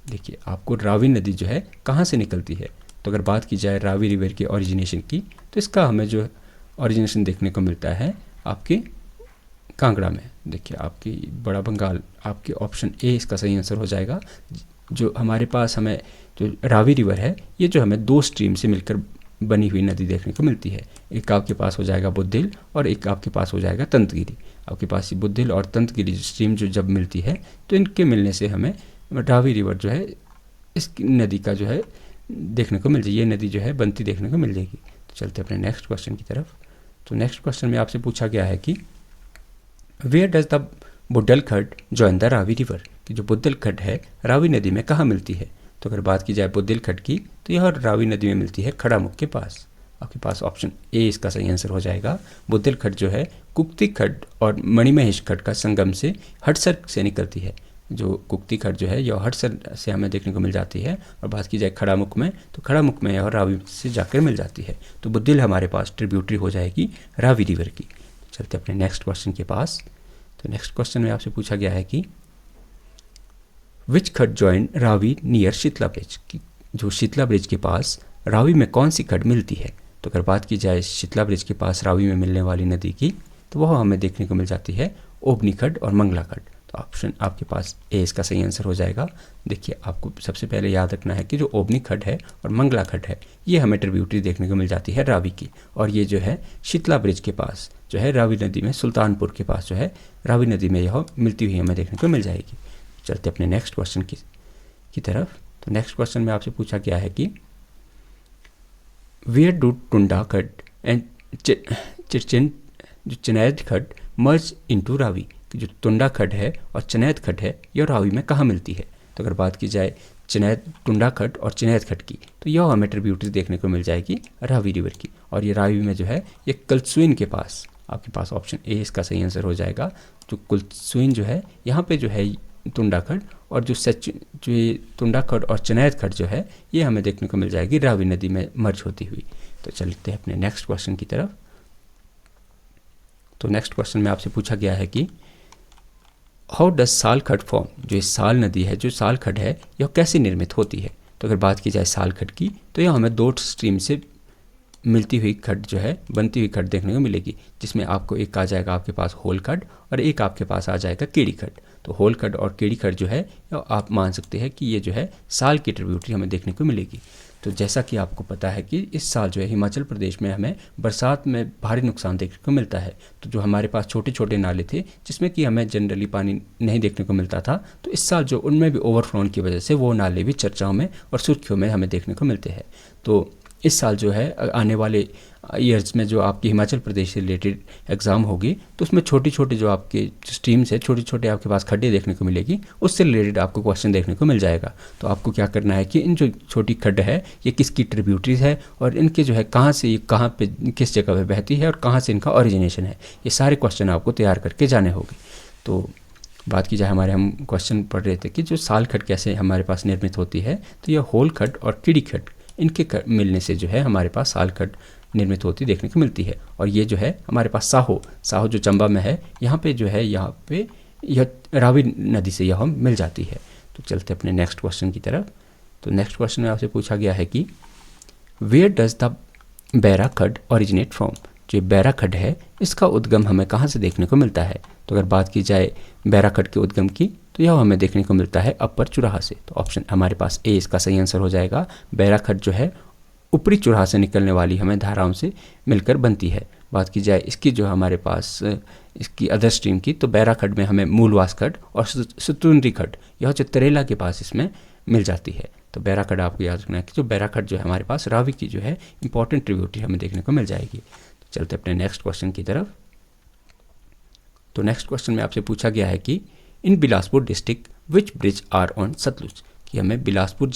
देखिए आपको रावी नदी जो है कहाँ से निकलती है। तो अगर बात की जाए रावी रिवर के ओरिजिनेशन की, तो इसका हमें जो ओरिजिनेशन देखने को मिलता है आपके कांगड़ा में। देखिए आपकी बड़ा बंगाल, आपके ऑप्शन ए इसका सही आंसर हो जाएगा। जो हमारे पास हमें जो रावी रिवर है ये जो हमें दो स्ट्रीम से मिलकर बनी हुई नदी देखने को मिलती है। एक आपके पास हो जाएगा बुद्धिल और एक आपके पास हो जाएगा तंतगिरी। आपके पास ये बुद्धिल और तंतगिरी स्ट्रीम जो जब मिलती है, तो इनके मिलने से हमें रावी रिवर जो है इस नदी का जो है देखने को मिल जाएगी, ये नदी जो है बनती देखने को मिल जाएगी। तो चलते अपने नेक्स्ट क्वेश्चन की तरफ। तो नेक्स्ट क्वेश्चन में आपसे पूछा गया है कि where does the Buddalkhad join the Ravi river, कि जो बुड्डलखड्ड है रावी नदी में कहाँ मिलती है। तो अगर बात की जाए बुड्डलखड्ड की, तो यह रावी नदी में मिलती है खड़ामुख के पास। आपके पास ऑप्शन ए इसका सही आंसर हो जाएगा। बुड्डलखड्ड जो है कुक्ति खड्ड और मणिमहेश खड्ड का संगम से हटसर से निकलती है। जो कुक्ति खड्ड जो है यह हटसर से हमें देखने को मिल जाती है। और बात की जाए खड़ामुख में, तो खड़ामुख में यह रावी से जाकर मिल जाती है। तो बुद्धिल हमारे पास ट्रिब्यूटरी हो जाएगी रावी रिवर की। चलते अपने नेक्स्ट क्वेश्चन के पास। तो नेक्स्ट क्वेश्चन में आपसे पूछा गया है कि which khad join Ravi near Sheetla bridge, की जो शीतला ब्रिज के पास रावी में कौन सी खड्ड मिलती है। तो अगर बात की जाए शीतला ब्रिज के पास रावी में मिलने वाली नदी की, तो वह हमें देखने को मिल जाती है ओबनी खड्ड और मंगला खड्ड। तो ऑप्शन आपके पास ए इसका सही आंसर हो जाएगा। देखिए आपको सबसे पहले याद रखना है कि जो ओबनी खड्ड है और मंगला खड्ड है ये हमें ट्रिब्यूटरी देखने को मिल जाती है रावी की। और ये जो है शीतला ब्रिज के पास जो है रावी नदी में सुल्तानपुर के पास जो है रावी नदी में यह मिलती हुई हमें देखने को मिल जाएगी। चलते अपने नेक्स्ट क्वेश्चन की तरफ। तो नेक्स्ट क्वेश्चन में आपसे पूछा गया है कि वेयर डू टुंडा खड्ड एंड जो चनैद खड्ड मर्ज इनटू रावी, जो टुंडा खड्ड है और चनैद खड्ड है यह रावी में कहाँ मिलती है। तो अगर बात की जाए टुंडा खड्ड और चनैद खड्ड की, तो यह हमें ट्रिब्यूटरी देखने को मिल जाएगी रावी रिवर की। और ये रावी में जो है ये कुलसुइन के पास, आपके पास ऑप्शन ए इसका सही आंसर हो जाएगा। जो कुलसुइन जो है यहाँ पे जो है टुंडा खड्ड और जो टुंडा खड्ड और चनैद खड्ड जो है ये हमें देखने को मिल जाएगी रावी नदी में मर्ज होती हुई। तो चलते हैं अपने नेक्स्ट क्वेश्चन की तरफ। तो नेक्स्ट क्वेश्चन में आपसे पूछा गया है कि हाउ डज साल खड्ड फॉर्म, जो साल नदी है जो साल खड्ड है यह कैसे निर्मित होती है। तो अगर बात की जाए साल खड्ड की, तो यह हमें दो स्ट्रीम से मिलती हुई खड्ड जो है, बनती हुई खड्ड देखने को मिलेगी, जिसमें आपको एक आ जाएगा आपके पास होल खड्ड और एक आपके पास आ जाएगा कीड़ी खड्ड। तो होल खड्ड और कीड़ी खड्ड जो है आप मान सकते हैं कि ये जो है साल की ट्रिब्यूटरी हमें देखने को मिलेगी। तो जैसा कि आपको पता है कि इस साल जो है हिमाचल प्रदेश में हमें बरसात में भारी नुकसान देखने को मिलता है। तो जो हमारे पास छोटे छोटे नाले थे जिसमें कि हमें जनरली पानी नहीं देखने को मिलता था, तो इस साल जो उनमें भी ओवरफ्लो की वजह से वो नाले भी चर्चाओं में और सुर्खियों में हमें देखने को मिलते हैं। तो इस साल जो है आने वाले ईयर्स में जो आपकी हिमाचल प्रदेश से रिलेटेड एग्ज़ाम होगी, तो उसमें छोटी छोटी जो आपके स्ट्रीम्स है, छोटे छोटे आपके पास खड्डे देखने को मिलेगी, उससे रिलेटेड आपको क्वेश्चन देखने को मिल जाएगा। तो आपको क्या करना है कि इन जो छोटी खड्ड है ये किसकी ट्रिब्यूटरीज है और इनके जो है कहाँ से ये कहाँ पे किस जगह पे बहती है और कहाँ से इनका ओरिजिनेशन है, ये सारे क्वेश्चन आपको तैयार करके जाने होंगे। तो बात की जाए, हमारे हम क्वेश्चन पढ़ रहे थे कि जो साल खड्ड कैसे हमारे पास निर्मित होती है, तो यह होल खड्ड और कीड़ी खड्ड इनके मिलने से जो है हमारे पास साल खड्ड निर्मित होती देखने को मिलती है। और ये जो है हमारे पास साहो जो चंबा में है, यहाँ पे जो है यहाँ पे यह रावी नदी से यह मिल जाती है। तो चलते अपने नेक्स्ट क्वेश्चन की तरफ। तो नेक्स्ट क्वेश्चन में आपसे पूछा गया है कि वेयर डज द बैरा खड्ड ओरिजिनेट फ्रॉम। जो बैरा खड्ड है इसका उद्गम हमें कहाँ से देखने को मिलता है। तो अगर बात की जाए बैरा खड्ड के उद्गम की, तो यह हमें देखने को मिलता है अपर चुराहा से। तो ऑप्शन हमारे पास ए इसका सही आंसर हो जाएगा। बैरा खड्ड जो है ऊपरी चुराहा से निकलने वाली हमें धाराओं से मिलकर बनती है। बात की जाए इसकी जो हमारे पास इसकी अदर स्ट्रीम की, तो बैरा खड्ड में हमें मूलवास खड्ड और शतुंद्री खड्ड यह चित्तरेला के पास इसमें मिल जाती है। तो बैरा खड्ड आपको याद रखना है कि जो बैरा खड्ड जो है हमारे पास रावी की जो है इंपॉर्टेंट ट्रिब्यूटरी हमें देखने को मिल जाएगी। तो चलते अपने नेक्स्ट क्वेश्चन की तरफ। तो नेक्स्ट क्वेश्चन में आपसे पूछा गया है कि in Bilaspur district which bridge are on Sutlej. कि हमें बिलासपुर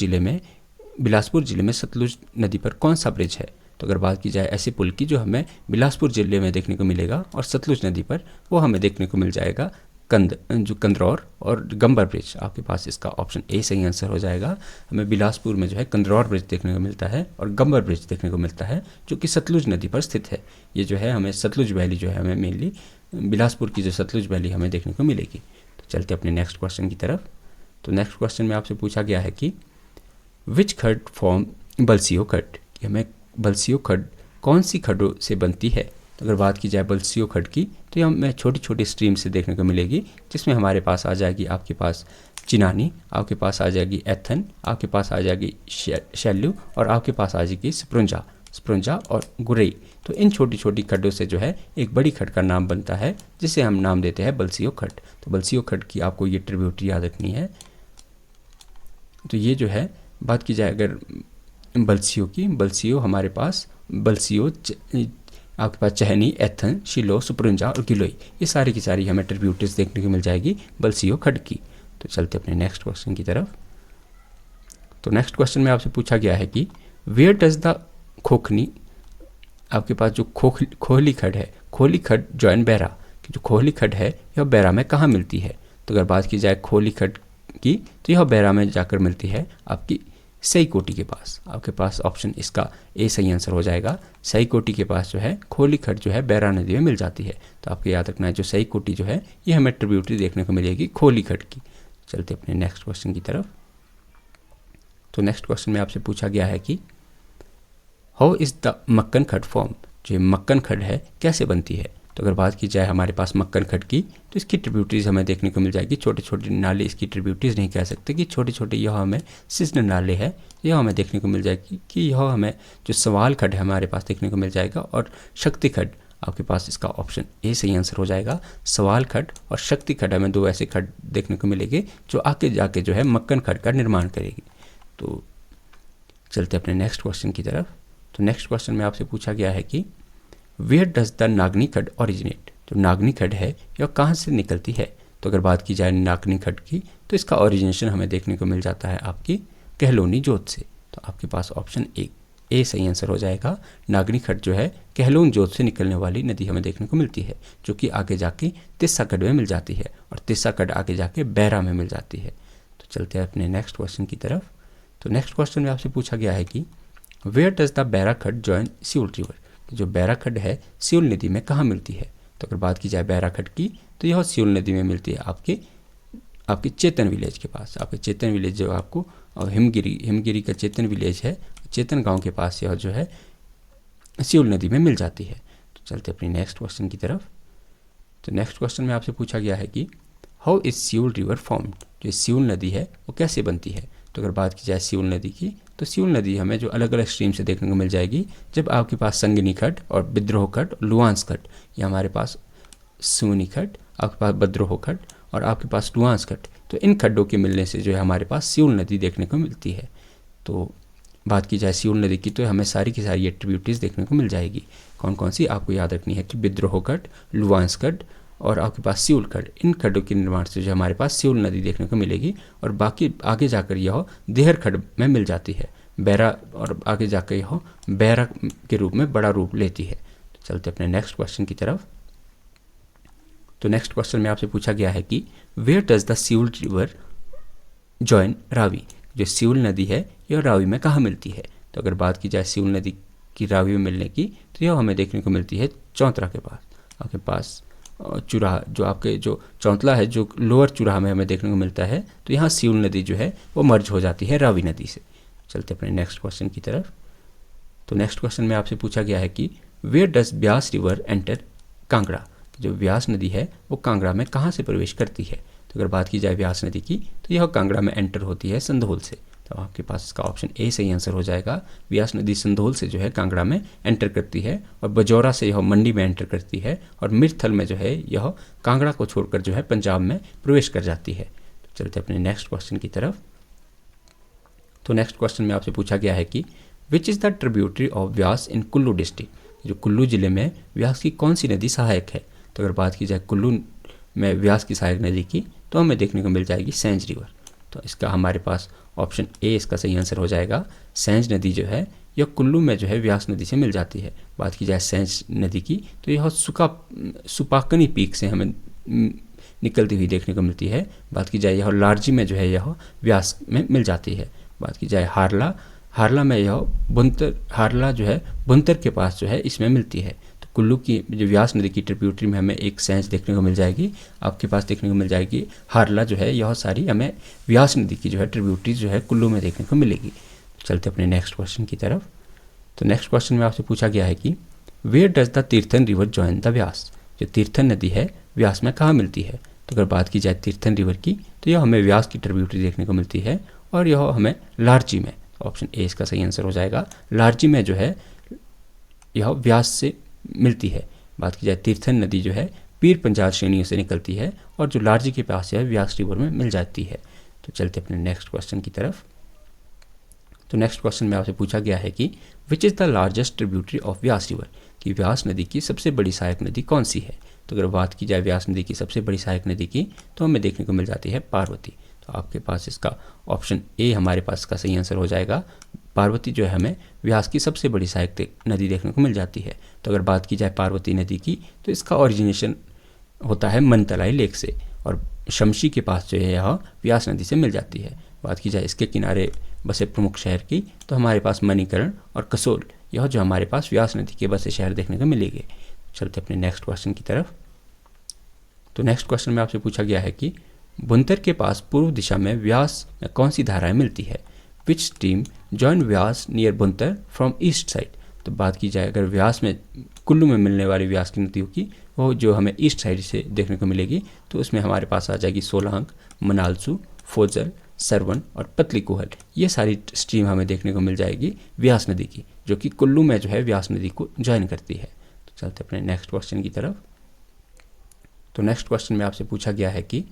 जिले में सतलुज नदी पर कौन सा ब्रिज है। तो अगर बात की जाए ऐसे पुल की जो हमें बिलासपुर जिले में देखने को मिलेगा और सतलुज नदी पर, वो हमें देखने को मिल जाएगा कंदरौर और गंबर ब्रिज। आपके पास इसका ऑप्शन ए सही आंसर हो जाएगा। हमें बिलासपुर में जो है कंदरौर ब्रिज देखने को मिलता है और गंबर ब्रिज देखने को मिलता है, जो कि सतलुज नदी पर स्थित है। ये जो है हमें सतलुज वैली जो है हमें मेनली बिलासपुर की जो सतलुज वैली हमें देखने को मिलेगी। तो चलते अपने नेक्स्ट क्वेश्चन की तरफ। तो नेक्स्ट क्वेश्चन में आपसे पूछा गया है कि विच खड्ड फॉर्म बलसियो खड्ड। कि हमें बलसियो खड्ड कौन सी खड्डों से बनती है। तो अगर बात की जाए बलसियो खड्ड की, तो यह हमें छोटी छोटी स्ट्रीम से देखने को मिलेगी, जिसमें हमारे पास आ जाएगी आपके पास चिनानी, आपके पास आ जाएगी एथन, आपके पास आ जाएगी शैल्यू और आपके पास आ जाएगी स्प्रुंजा और गुरई। तो इन छोटी छोटी खड्डों से जो है एक बड़ी खड्ड का नाम बनता है, जिसे हम नाम देते हैं बलसियो खड्ड। तो बलसियो खड्ड की आपको ये ट्रिब्यूटरी याद रखनी है। तो ये जो है बात की जाए अगर बलसियो की, बलसियो हमारे पास आपके पास चहनी, एथन, शिलो, सुपरुंजा और गिलोई, ये सारी की सारी हमें ट्रिब्यूटरीज देखने को मिल जाएगी बलसियो खड्ड की। तो चलते अपने नेक्स्ट क्वेश्चन की तरफ। तो नेक्स्ट क्वेश्चन में आपसे पूछा गया है कि वेयर डज द खोखनी। आपके पास जो खोहली खड्ड है, खोहली खड्ड जॉइन बैरा की जो खोहली खड्ड है यह बैरा में कहाँ मिलती है। तो अगर बात की जाए खोहली खड्ड की, तो यह बैरा में जाकर मिलती है आपकी सई कोटी के पास। आपके पास ऑप्शन इसका ए सही आंसर हो जाएगा। सई कोटी के पास जो है खोहली खड्ड जो है बैरा नदी में मिल जाती है। तो आपको याद रखना है जो सई कोटी जो है ये हमें ट्रिब्यूटरी देखने को मिलेगी खोहली खड्ड की। चलते अपने नेक्स्ट क्वेश्चन की तरफ। तो नेक्स्ट क्वेश्चन में आपसे पूछा गया है कि हाउ इज़ द मक्कन खड्ड फॉर्म। जो मक्कन खड्ड है कैसे बनती है। तो अगर बात की जाए हमारे पास मक्कन खड्ड की, तो इसकी ट्रिब्यूटरीज हमें देखने को मिल जाएगी। छोटे छोटे नाले इसकी ट्रिब्यूटरीज नहीं कह सकते कि छोटे छोटे यह हमें सिजन नाले है, यह हमें देखने को मिल जाएगी कि यह हमें जो सवाल खड्ड है हमारे पास देखने को मिल जाएगा। और शक्ति खड्ड आपके पास इसका ऑप्शन ए सही आंसर हो जाएगा। सवाल खड्ड और शक्ति खड्ड हमें दो ऐसे खड्ड देखने को मिलेंगे जो आगे जाके जो है मक्कन खड्ड का निर्माण करेगी। तो चलते अपने नेक्स्ट क्वेश्चन की तरफ। तो नेक्स्ट क्वेश्चन में आपसे पूछा गया है कि वेयर डज द नागनी खड्ड ओरिजिनेट। जो नागनी खड्ड है यह कहाँ से निकलती है। तो अगर बात की जाए नागनी खड्ड की, तो इसका ओरिजिनेशन हमें देखने को मिल जाता है आपकी कहलोनी जोत से। तो आपके पास ऑप्शन ए सही आंसर हो जाएगा। नागनी खड्ड जो है कहलोन जोत से निकलने वाली नदी हमें देखने को मिलती है, जो कि आगे जाके तिस्सा खड्ड में मिल जाती है और तिस्सा खड्ड आगे जाके बैरा में मिल जाती है। तो चलते हैं अपने नेक्स्ट क्वेश्चन की तरफ। तो नेक्स्ट क्वेश्चन में आपसे पूछा गया है कि वेयर डज द बैरा खड्ड जॉइन सिउल रिवर। जो बैरा खड्ड है सिउल नदी में कहाँ मिलती है। तो अगर बात की जाए बैरा खड्ड की, तो यह सिउल नदी में मिलती है आपके चेतन विलेज के पास। आपके चेतन विलेज जो आपको हिमगिरी का चेतन विलेज है, चेतन गांव के पास यह जो है सियूल नदी में मिल जाती है। तो चलते अपनी नेक्स्ट क्वेश्चन की तरफ। तो नेक्स्ट क्वेश्चन में आपसे पूछा गया है कि how is Siul river formed, जो सियूल नदी है वो कैसे बनती है। तो अगर बात की जाए सियूल नदी की, तो सियूल नदी हमें जो अलग अलग स्ट्रीम से देखने को मिल जाएगी। जब आपके पास संगिनी खड्ड और विद्रोह खड्ड, लुआंस खड्ड, ये हमारे पास सुनी खड्ड, आपके पास विद्रोह खड्ड और आपके पास लुआंस खड्ड, तो इन खड्डों के मिलने से जो है हमारे पास सियूल नदी देखने को मिलती है। तो बात की जाए सियूल नदी की, तो हमें सारी की सारी ट्रिब्यूटरीज देखने को मिल जाएगी। कौन कौन सी आपको याद रखनी है कि विद्रोह खड्ड, लुआंस खड्ड और आपके पास सियूल खड्ड, इन खड्डों के निर्माण से जो हमारे पास सियूल नदी देखने को मिलेगी। और बाकी आगे जाकर यह देहर खड्ड में मिल जाती है, बैरा, और आगे जाकर यह बैरा के रूप में बड़ा रूप लेती है। तो चलते अपने नेक्स्ट क्वेश्चन की तरफ। तो नेक्स्ट क्वेश्चन में आपसे पूछा गया है कि where does the Siul river join Ravi, जो सियूल नदी है यह रावी में कहाँ मिलती है। तो अगर बात की जाए सियूल नदी की रावी में मिलने की, तो यह हमें देखने को मिलती है चौंतरा के पास। आपके पास चुराहा, जो आपके जो चौंतला है, जो लोअर चुराहा में हमें देखने को मिलता है, तो यहाँ सियूल नदी जो है वो मर्ज हो जाती है रावी नदी से। चलते अपने नेक्स्ट क्वेश्चन की तरफ। तो नेक्स्ट क्वेश्चन में आपसे पूछा गया है कि where does Beas river enter Kangra, जो व्यास नदी है वो कांगड़ा में कहाँ से प्रवेश करती है। तो अगर बात की जाए व्यास नदी की, तो यह कांगड़ा में एंटर होती है संधोल से। तो आपके पास इसका ऑप्शन ए सही आंसर हो जाएगा। व्यास नदी संधोल से जो है कांगड़ा में एंटर करती है और बजौरा से यह मंडी में एंटर करती है और मिर्थल में जो है यह कांगड़ा को छोड़कर जो है पंजाब में प्रवेश कर जाती है। तो चलते अपने नेक्स्ट क्वेश्चन की तरफ। तो नेक्स्ट क्वेश्चन में आपसे पूछा गया है कि विच is the tributary of Beas in Kullu district, जो कुल्लू जिले में व्यास की कौन सी नदी सहायक है। तो अगर बात की जाए कुल्लू में व्यास की सहायक नदी की, तो हमें देखने को मिल जाएगी सेंज रिवर। तो इसका हमारे पास ऑप्शन ए इसका सही आंसर हो जाएगा। सेंज नदी जो है यह कुल्लू में जो है व्यास नदी से मिल जाती है। बात की जाए सेंज नदी की, तो यह सुपाकनी पीक से हमें निकलती हुई देखने को मिलती है। बात की जाए यह लारजी में जो है यह व्यास में मिल जाती है। बात की जाए हारला में यह बुनतर, हारला जो है बुनतर के पास जो है इसमें मिलती है। तो कुल्लू की जो व्यास नदी की ट्रिब्यूटरी में हमें एक सेंज देखने को मिल जाएगी, आपके पास देखने को मिल जाएगी हारला जो है, यह सारी हमें व्यास नदी की जो है ट्रिब्यूटरी जो है कुल्लू में देखने को मिलेगी। चलते अपने नेक्स्ट क्वेश्चन की तरफ। तो नेक्स्ट क्वेश्चन में आपसे पूछा गया है कि where does the Tirthan river join the Vyas, जो तीर्थन नदी है व्यास में कहाँ मिलती है। तो अगर बात की जाए तीर्थन रिवर की, तो यह हमें व्यास की ट्रिब्यूटरी देखने को मिलती है और यह हमें लारजी में, ऑप्शन ए इसका सही आंसर हो जाएगा। लारजी में जो है यह व्यास से मिलती है। बात की जाए तीर्थन नदी जो है पीर पंजाल श्रेणियों से निकलती है और जो लारजी के पास है व्यास रिवर में मिल जाती है। तो चलते अपने नेक्स्ट क्वेश्चन की तरफ। तो नेक्स्ट क्वेश्चन में आपसे पूछा गया है कि विच is the largest tributary of Vyas river, कि व्यास नदी की सबसे बड़ी सहायक नदी कौन सी है। तो अगर बात की जाए व्यास नदी की सबसे बड़ी सहायक नदी की, तो हमें देखने को मिल जाती है पार्वती। तो आपके पास इसका ऑप्शन ए हमारे पास का सही आंसर हो जाएगा। पार्वती जो है हमें व्यास की सबसे बड़ी सहायक नदी देखने को मिल जाती है। तो अगर बात की जाए पार्वती नदी की, तो इसका ओरिजिनेशन होता है मनतलाई लेक से और शमशी के पास जो है यह व्यास नदी से मिल जाती है। बात की जाए इसके किनारे बसे प्रमुख शहर की, तो हमारे पास मणिकर्ण और कसोल, यह जो हमारे पास व्यास नदी के बसे शहर देखने को मिलेंगे। चलते अपने नेक्स्ट क्वेश्चन की तरफ। तो नेक्स्ट क्वेश्चन में आपसे पूछा गया है कि बुनतर के पास पूर्व दिशा में व्यास में कौन सी धाराएं मिलती है। Which stream join Vyas near Buntar from east side. तो बात की जाए अगर व्यास में कुल्लू में मिलने वाली व्यास की नदियों की, वो जो हमें ईस्ट साइड से देखने को मिलेगी, तो उसमें हमारे पास आ जाएगी सोलांग, मनालसू, फोजल, सरवन और पतली कुहल। ये सारी स्ट्रीम हमें देखने को मिल जाएगी व्यास नदी की, जो कि कुल्लू में जो है व्यास नदी को ज्वाइन करती है। तो चलते अपने नेक्स्ट क्वेश्चन की तरफ। तो नेक्स्ट क्वेश्चन में आपसे पूछा गया है कि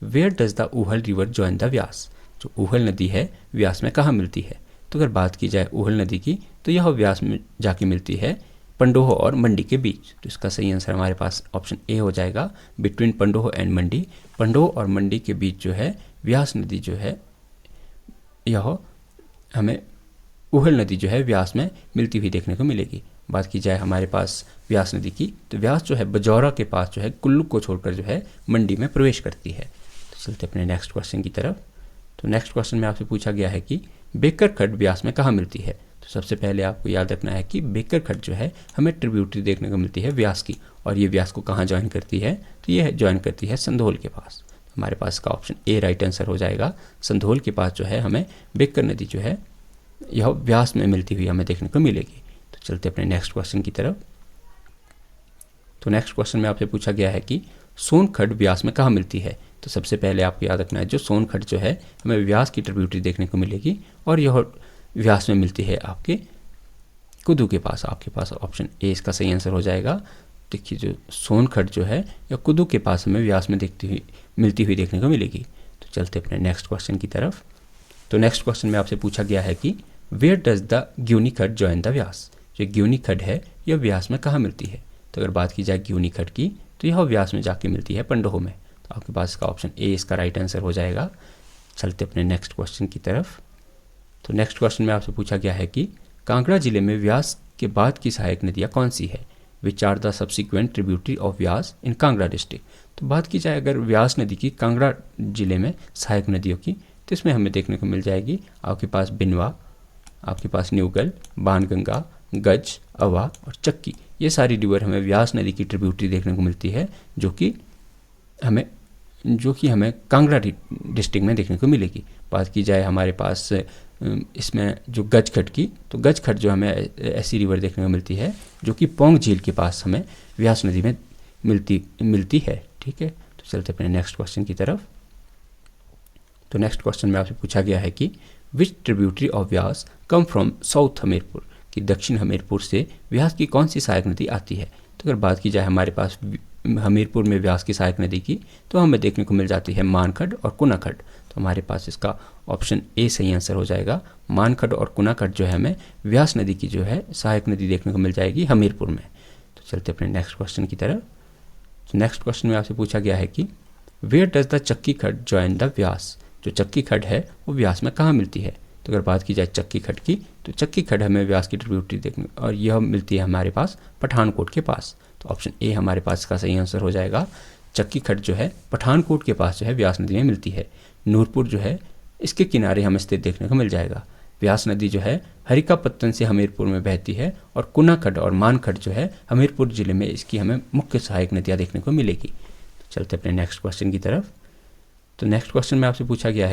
where does the Uhl river join the Vyas, जो ऊहल नदी है व्यास में कहाँ मिलती है। तो अगर बात की जाए ऊहल नदी की, तो यह व्यास में जाके मिलती है पंडोह और मंडी के बीच। तो इसका सही आंसर हमारे पास ऑप्शन ए हो जाएगा, बिटवीन पंडोह एंड मंडी। पंडोह और मंडी के बीच जो है व्यास नदी जो है यह हमें ऊहल नदी जो है व्यास में मिलती हुई देखने को मिलेगी। बात की जाए हमारे पास व्यास नदी की, तो व्यास जो है बजौरा के पास जो है कुल्लू को छोड़कर जो है मंडी में प्रवेश करती है। तो चलते अपने नेक्स्ट क्वेश्चन की तरफ। तो नेक्स्ट क्वेश्चन में आपसे पूछा गया है कि बेकर खड्ड व्यास में कहाँ मिलती है। तो सबसे पहले आपको याद रखना है कि बेकर खड्ड जो है हमें ट्रिब्यूटरी देखने को मिलती है व्यास की, और ये व्यास को कहाँ ज्वाइन करती है, तो ये ज्वाइन करती है संधोल के पास। हमारे पास का ऑप्शन ए राइट आंसर हो जाएगा। संधोल के पास जो है हमें बेकर नदी जो है यह व्यास में मिलती हुई हमें देखने को मिलेगी। तो चलते अपने नेक्स्ट क्वेश्चन की तरफ। तो नेक्स्ट क्वेश्चन में आपसे पूछा गया है कि सोनखड्ड व्यास में कहाँ मिलती है। तो सबसे पहले आपको याद रखना है जो सोनखड्ड जो है हमें व्यास की ट्रिब्यूटरी देखने को मिलेगी और यह व्यास में मिलती है आपके कुदू के पास। आपके पास ऑप्शन ए इसका सही आंसर हो जाएगा। देखिए जो सोनखड्ड जो है या कुदू के पास हमें व्यास में मिलती हुई देखने को मिलेगी। तो चलते अपने नेक्स्ट क्वेश्चन की तरफ। तो नेक्स्ट क्वेश्चन में आपसे पूछा गया है कि वेयर डज द ग्यूनी खड्ड जॉइन द व्यास। जो ग्यूनी खड्ड है यह व्यास में कहाँ मिलती है। तो अगर बात की जाए ग्यूनी खड्ड की तो यह व्यास में जाके मिलती है पंडोह में। तो आपके पास इसका ऑप्शन ए इसका राइट आंसर हो जाएगा। चलते अपने नेक्स्ट क्वेश्चन की तरफ। तो नेक्स्ट क्वेश्चन में आपसे पूछा गया है कि कांगड़ा जिले में व्यास के बाद की सहायक नदियाँ कौन सी है। Which are the subsequent tributary of Beas in Kangra district. तो बात की जाए अगर व्यास नदी की कांगड़ा जिले में सहायक नदियों की तो इसमें हमें देखने को मिल जाएगी आपके पास बिनवा, आपके पास न्यूगल, बाणगंगा, गज, अवा और चक्की। ये सारी रिवर हमें व्यास नदी की ट्रिब्यूटरी देखने को मिलती है जो कि हमें कांगड़ा डिस्ट्रिक्ट में देखने को मिलेगी। बात की जाए हमारे पास इसमें जो गजखड की तो गजखड जो हमें ऐसी रिवर देखने को मिलती है जो कि पोंग झील के पास हमें व्यास नदी में मिलती है। ठीक है, तो चलते अपने नेक्स्ट क्वेश्चन की तरफ। तो नेक्स्ट क्वेश्चन में आपसे पूछा गया है कि which tributary of Vyas come from south Hamirpur. कि दक्षिण हमीरपुर से व्यास की कौन सी सहायक नदी आती है। तो अगर बात की जाए हमारे पास हमीरपुर में व्यास की सहायक नदी की तो हमें देखने को मिल जाती है मानखड और कुनाखड। तो हमारे पास इसका ऑप्शन ए सही आंसर हो जाएगा। मानखड और कुनाखड जो है हमें व्यास नदी की जो है सहायक नदी देखने को मिल जाएगी हमीरपुर में। तो चलते अपने नेक्स्ट क्वेश्चन की तरफ। तो नेक्स्ट क्वेश्चन में आपसे पूछा गया है कि वेयर डज द चक्की खड जॉइन द व्यास। जो चक्की खड है वो व्यास में कहाँ मिलती है। तो अगर बात की जाए चक्की खड की तो चक्की खड हमें व्यास की ट्रिब्यूटरी देखने और यह मिलती है हमारे पास पठानकोट के पास। तो ऑप्शन ए हमारे पास इसका सही आंसर हो जाएगा। चक्की खड जो है पठानकोट के पास जो है व्यास नदी में मिलती है। नूरपुर जो है इसके किनारे हमें स्थित देखने को मिल जाएगा। व्यास नदी जो है हरिकापत्तन से हमीरपुर में बहती है और कुनाखड और मानखड जो है हमीरपुर जिले में इसकी हमें मुख्य सहायक नदियाँ देखने को मिलेगी। तो चलते अपने नेक्स्ट क्वेश्चन की तरफ। तो नेक्स्ट क्वेश्चन में आपसे पूछा गया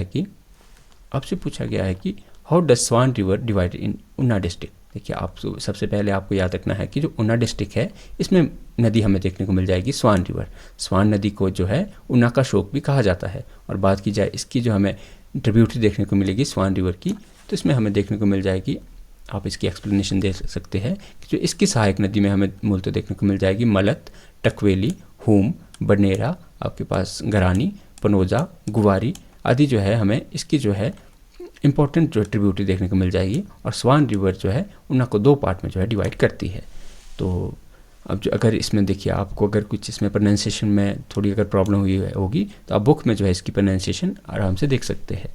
है कि how does Swan river divide in Una district. देखिए आप सबसे पहले आपको याद रखना है कि जो ऊना डिस्ट्रिक्ट है इसमें नदी हमें देखने को मिल जाएगी स्वान रिवर। स्वान नदी को जो है ऊना का शोक भी कहा जाता है। और बात की जाए इसकी जो हमें ट्रिब्यूटरी देखने को मिलेगी स्वान रिवर की तो इसमें हमें देखने को मिल जाएगी, आप इसकी एक्सप्लेनेशन दे सकते हैं कि जो इसकी सहायक नदी में हमें मूलतः देखने को मिल जाएगी मलत, टकवेली, हूम, बनेरा, आपके पास गरानी, पनोजा, गुवारी आदि जो है हमें इसकी जो है इंपॉर्टेंट जो ट्रिब्यूटरी देखने को मिल जाएगी। और स्वान रिवर जो है उन्ना को दो पार्ट में जो है डिवाइड करती है। तो अब जो अगर इसमें देखिए आपको अगर कुछ इसमें प्रोनाउंसिएशन में थोड़ी अगर प्रॉब्लम हुई होगी तो आप बुक में जो है इसकी प्रोनाउंसिएशन आराम से देख सकते हैं।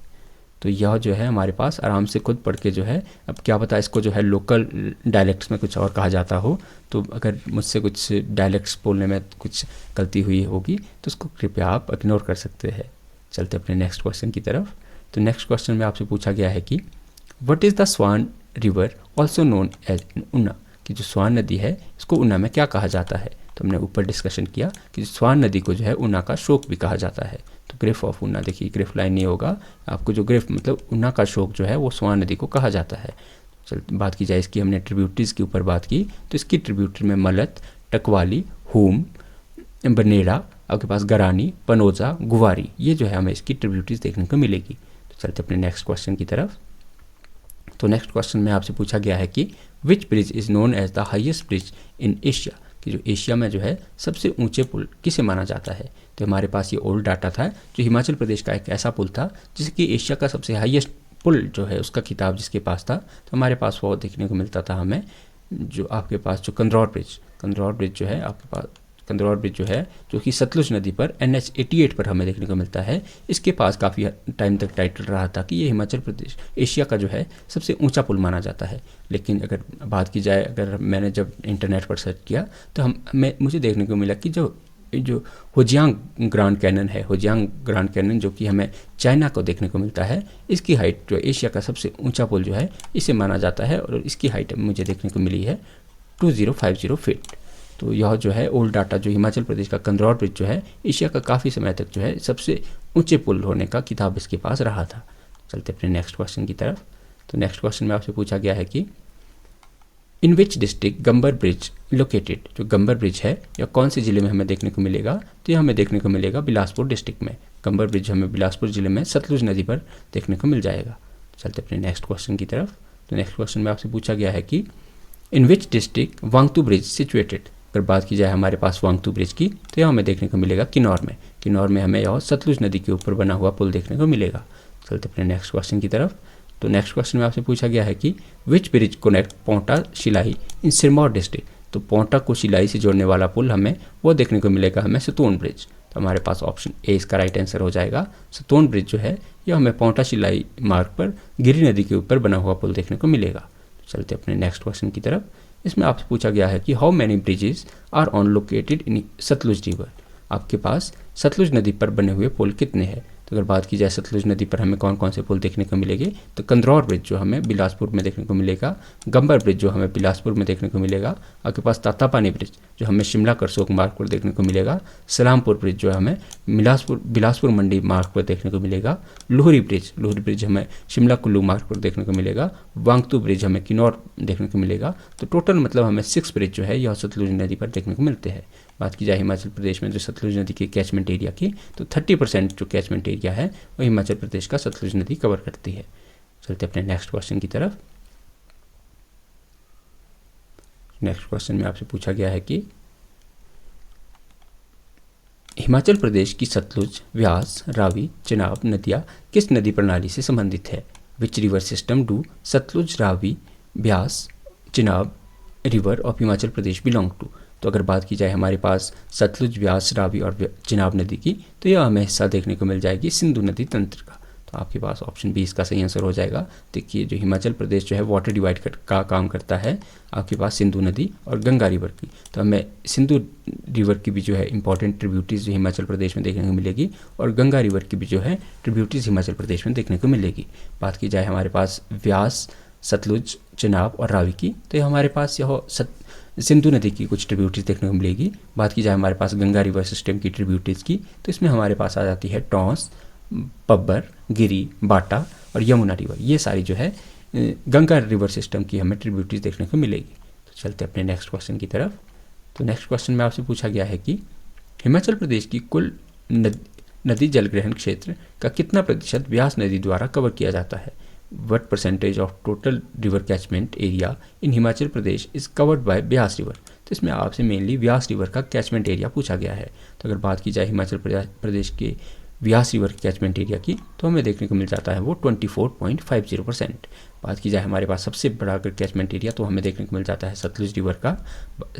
तो यह जो है हमारे पास आराम से खुद पढ़ के जो है, अब क्या पता इसको जो है लोकल डायलेक्ट्स में कुछ और कहा जाता हो, तो अगर मुझसे कुछ डायलेक्ट्स बोलने में कुछ गलती हुई होगी तो उसको कृपया आप इग्नोर कर सकते हैं। चलते अपने नेक्स्ट क्वेश्चन की तरफ। तो नेक्स्ट क्वेश्चन में आपसे पूछा गया है कि what is the Swan river also known as Una. कि जो स्वान नदी है इसको ऊना में क्या कहा जाता है। तो हमने ऊपर डिस्कशन किया कि स्वान नदी को जो है ऊना का शोक भी कहा जाता है। तो ग्रिफ ऑफ ऊना, देखिए ग्रिफ लाइन नहीं होगा आपको, जो ग्रिफ मतलब ऊना का शोक जो है वो स्वान नदी को कहा जाता है। चल बात की जाए इसकी, हमने ट्रिब्यूटरीज के ऊपर बात की तो इसकी ट्रिब्यूटरी में मलत, टकवाली, हूम, बनेरा, आपके पास गरानी, पनोजा, गुवारी, ये जो है हमें इसकी ट्रिब्यूटरीज देखने को मिलेगी। तो चलते अपने नेक्स्ट क्वेश्चन की तरफ। तो नेक्स्ट क्वेश्चन में आपसे पूछा गया है कि which bridge is known as the highest bridge in Asia. कि जो एशिया में जो है सबसे ऊंचे पुल किसे माना जाता है। तो हमारे पास ये ओल्ड डाटा था जो हिमाचल प्रदेश का एक ऐसा पुल था जिसकी एशिया का सबसे हाईएस्ट पुल जो है उसका खिताब जिसके पास था। तो हमारे पास वो देखने को मिलता था हमें, जो आपके पास जो कंदरौर ब्रिज जो है आपके पास, कंदरौर ब्रिज जो है जो कि सतलुज नदी पर NH 88 पर हमें देखने को मिलता है। इसके पास काफ़ी टाइम तक टाइटल रहा था कि ये हिमाचल प्रदेश एशिया का जो है सबसे ऊंचा पुल माना जाता है। लेकिन अगर बात की जाए, अगर मैंने जब इंटरनेट पर सर्च किया तो मुझे देखने को मिला कि जो होजियांग ग्रैंड कैनन है, होजियांग ग्रैंड कैनन जो कि हमें चाइना को देखने को मिलता है, इसकी हाइट जो एशिया का सबसे ऊँचा पुल जो है इसे माना जाता है और इसकी हाइट मुझे देखने को मिली है 2050 फीट। तो यह जो है ओल्ड डाटा जो हिमाचल प्रदेश का कंदरौर ब्रिज जो है एशिया का काफ़ी समय तक जो है सबसे ऊंचे पुल होने का खिताब इसके पास रहा था। चलते अपने नेक्स्ट क्वेश्चन की तरफ। तो नेक्स्ट क्वेश्चन में आपसे पूछा गया है कि in which district Gambar bridge located, जो गंबर ब्रिज है या कौन से ज़िले में हमें देखने को मिलेगा, तो ये हमें देखने को मिलेगा बिलासपुर डिस्ट्रिक्ट में। गंबर ब्रिज हमें बिलासपुर ज़िले में सतलुज नदी पर देखने को मिल जाएगा। चलते अपने नेक्स्ट क्वेश्चन की तरफ। तो नेक्स्ट क्वेश्चन में आपसे पूछा गया है कि in which district Wangtu bridge situated. अगर बात की जाए हमारे पास वांगतू ब्रिज की, तो यह हमें देखने को मिलेगा किन्नौर में। किन्नौर में हमें यह सतलुज नदी के ऊपर बना हुआ पुल देखने को मिलेगा। चलते अपने नेक्स्ट क्वेश्चन की तरफ। तो नेक्स्ट क्वेश्चन में आपसे पूछा गया है कि which bridge connect Paonta Shillai in Sirmaur district. तो पोंटा को शिलाई से जोड़ने वाला पुल हमें वो देखने को मिलेगा हमें सतोन ब्रिज। तो हमारे पास ऑप्शन ए इसका राइट आंसर हो जाएगा। सतोन ब्रिज जो है यह हमें पोंटा शिलाई मार्ग पर गिरी नदी के ऊपर बना हुआ पुल देखने को मिलेगा। चलते अपने नेक्स्ट क्वेश्चन की तरफ। इसमें आपसे पूछा गया है कि how many bridges are on located in Sutlej river. आपके पास सतलुज नदी पर बने हुए पुल कितने हैं। तो अगर बात की जाए सतलुज नदी पर हमें कौन कौन से पुल देखने को मिलेंगे, तो कंदरौर ब्रिज जो हमें बिलासपुर में देखने को मिलेगा, गंबर ब्रिज जो हमें बिलासपुर में देखने को मिलेगा, आपके पास तातापानी ब्रिज जो हमें शिमला करसोग मार्ग पर देखने को मिलेगा, सलामपुर ब्रिज जो हमें बिलासपुर मंडी मार्ग पर देखने को मिलेगा, लोहरी ब्रिज हमें शिमला कुल्लू मार्ग पर देखने को मिलेगा, वांगतू ब्रिज हमें किन्नौर देखने को मिलेगा। तो टोटल मतलब हमें 6 ब्रिज जो है यह सतलुज नदी पर देखने को मिलते हैं। बात की जाए हिमाचल प्रदेश में जो सतलुज नदी के कैचमेंट एरिया की, तो 30% जो कैचमेंट एरिया है वो हिमाचल प्रदेश का सतलुज नदी कवर करती है। चलते अपने नेक्स्ट क्वेश्चन की तरफ। नेक्स्ट क्वेश्चन में आपसे पूछा गया है कि हिमाचल प्रदेश की सतलुज, व्यास, रावी, चिनाब नदियाँ किस नदी प्रणाली से संबंधित है। Which river system do Sutlej, Ravi, Beas, Chenab river of Himachal Pradesh belong to. तो अगर बात की जाए हमारे पास सतलुज, व्यास, रावी और चिनाब नदी की, तो यह हमें हिस्सा देखने को मिल जाएगी सिंधु नदी तंत्र का। तो आपके पास ऑप्शन बी इसका सही आंसर हो जाएगा। देखिए जो हिमाचल प्रदेश जो है वाटर डिवाइड का काम करता है आपके पास सिंधु नदी और गंगा रिवर की। तो हमें सिंधु रिवर की भी जो है इंपॉर्टेंट ट्रिब्यूटरीज जो हिमाचल प्रदेश में देखने को मिलेगी और गंगा रिवर की भी जो है ट्रिब्यूटरीज हिमाचल प्रदेश में देखने को मिलेगी। बात की जाए हमारे पास व्यास, सतलुज, चिनाब और रावी की, तो हमारे पास यह सिंधु नदी की कुछ ट्रिब्यूटरीज देखने को मिलेगी। बात की जाए हमारे पास गंगा रिवर सिस्टम की ट्रिब्यूटरीज की, तो इसमें हमारे पास आ जाती है टॉन्स, पब्बर, गिरी, बाटा और यमुना रिवर। ये सारी जो है गंगा रिवर सिस्टम की हमें ट्रिब्यूटरीज देखने को मिलेगी। तो चलते अपने नेक्स्ट क्वेश्चन की तरफ। तो नेक्स्ट क्वेश्चन में आपसे पूछा गया है कि हिमाचल प्रदेश की कुल नदी जलग्रहण क्षेत्र का कितना प्रतिशत व्यास नदी द्वारा कवर किया जाता है। What percentage of total river catchment area in Himachal Pradesh is covered by Beas river. तो इसमें आपसे मेनली व्यास रिवर का कैचमेंट एरिया पूछा गया है। तो अगर बात की जाए हिमाचल प्रदेश के व्यास रिवर कैचमेंट एरिया की, तो हमें देखने को मिल जाता है वो 24.50%। बात की जाए हमारे पास सबसे बड़ा अगर कैचमेंट एरिया, तो हमें देखने को मिल जाता है सतलुज रिवर का,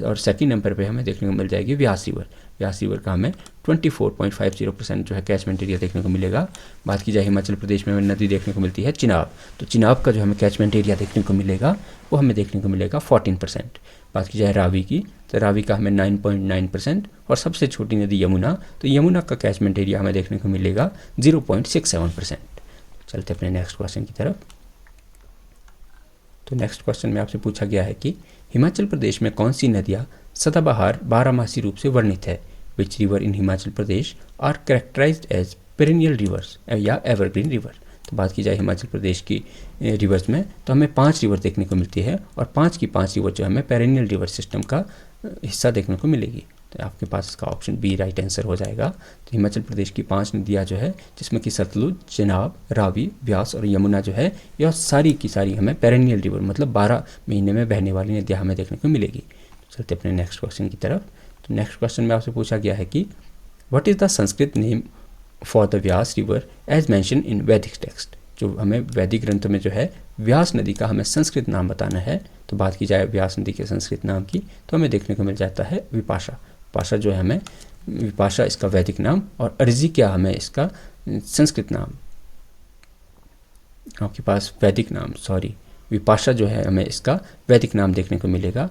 और सेकंड नंबर पे हमें देखने को मिल जाएगी व्यास रिवर का हमें 24.50% जो है कैचमेंट एरिया देखने को मिलेगा। बात की जाए हिमाचल प्रदेश में हमें नदी देखने को मिलती है चिनाब, तो चिनाब का जो हमें कैचमेंट एरिया देखने को मिलेगा वो हमें देखने को मिलेगा 14%। बात की जाए रावी की, तो रावी का हमें 9.9% और सबसे छोटी नदी यमुना, तो यमुना का कैचमेंट एरिया हमें देखने को मिलेगा 0.67%। चलते अपने नेक्स्ट क्वेश्चन की तरफ। तो नेक्स्ट क्वेश्चन में आपसे पूछा गया है कि हिमाचल प्रदेश में कौन सी नदियाँ सदाबहार बारहमासी रूप से वर्णित है। Which river in Himachal Pradesh are characterised as perennial rivers या एवरग्रीन रिवर। तो बात की जाए हिमाचल प्रदेश की रिवर्स में, तो हमें 5 रिवर देखने को मिलती है और 5 की 5 रिवर जो हमें पेरिनियल रिवर सिस्टम का हिस्सा देखने को मिलेगी। तो आपके पास इसका ऑप्शन बी राइट आंसर हो जाएगा। तो हिमाचल प्रदेश की 5 नदियाँ जो है, जिसमें कि सतलुज, चिनाब, रावी, व्यास और यमुना जो है, यह सारी की सारी हमें पेरिनियल रिवर मतलब 12 महीने में बहने वाली नदियाँ हमें देखने को मिलेगी। चलते अपने नेक्स्ट क्वेश्चन की तरफ। तो नेक्स्ट क्वेश्चन में आपसे पूछा गया है कि what is the Sanskrit name for the Vyas river as mention in Vedic text. जो हमें वैदिक ग्रंथ में जो है व्यास नदी का हमें संस्कृत नाम बताना है। तो बात की जाए व्यास नदी के संस्कृत नाम की, तो हमें देखने को मिल जाता है विपाशा। विपाशा जो है हमें विपाशा इसका वैदिक नाम, और अर्जी क्या हमें इसका संस्कृत नाम, आपके पास वैदिक नाम विपाशा जो है हमें इसका वैदिक नाम देखने को मिलेगा।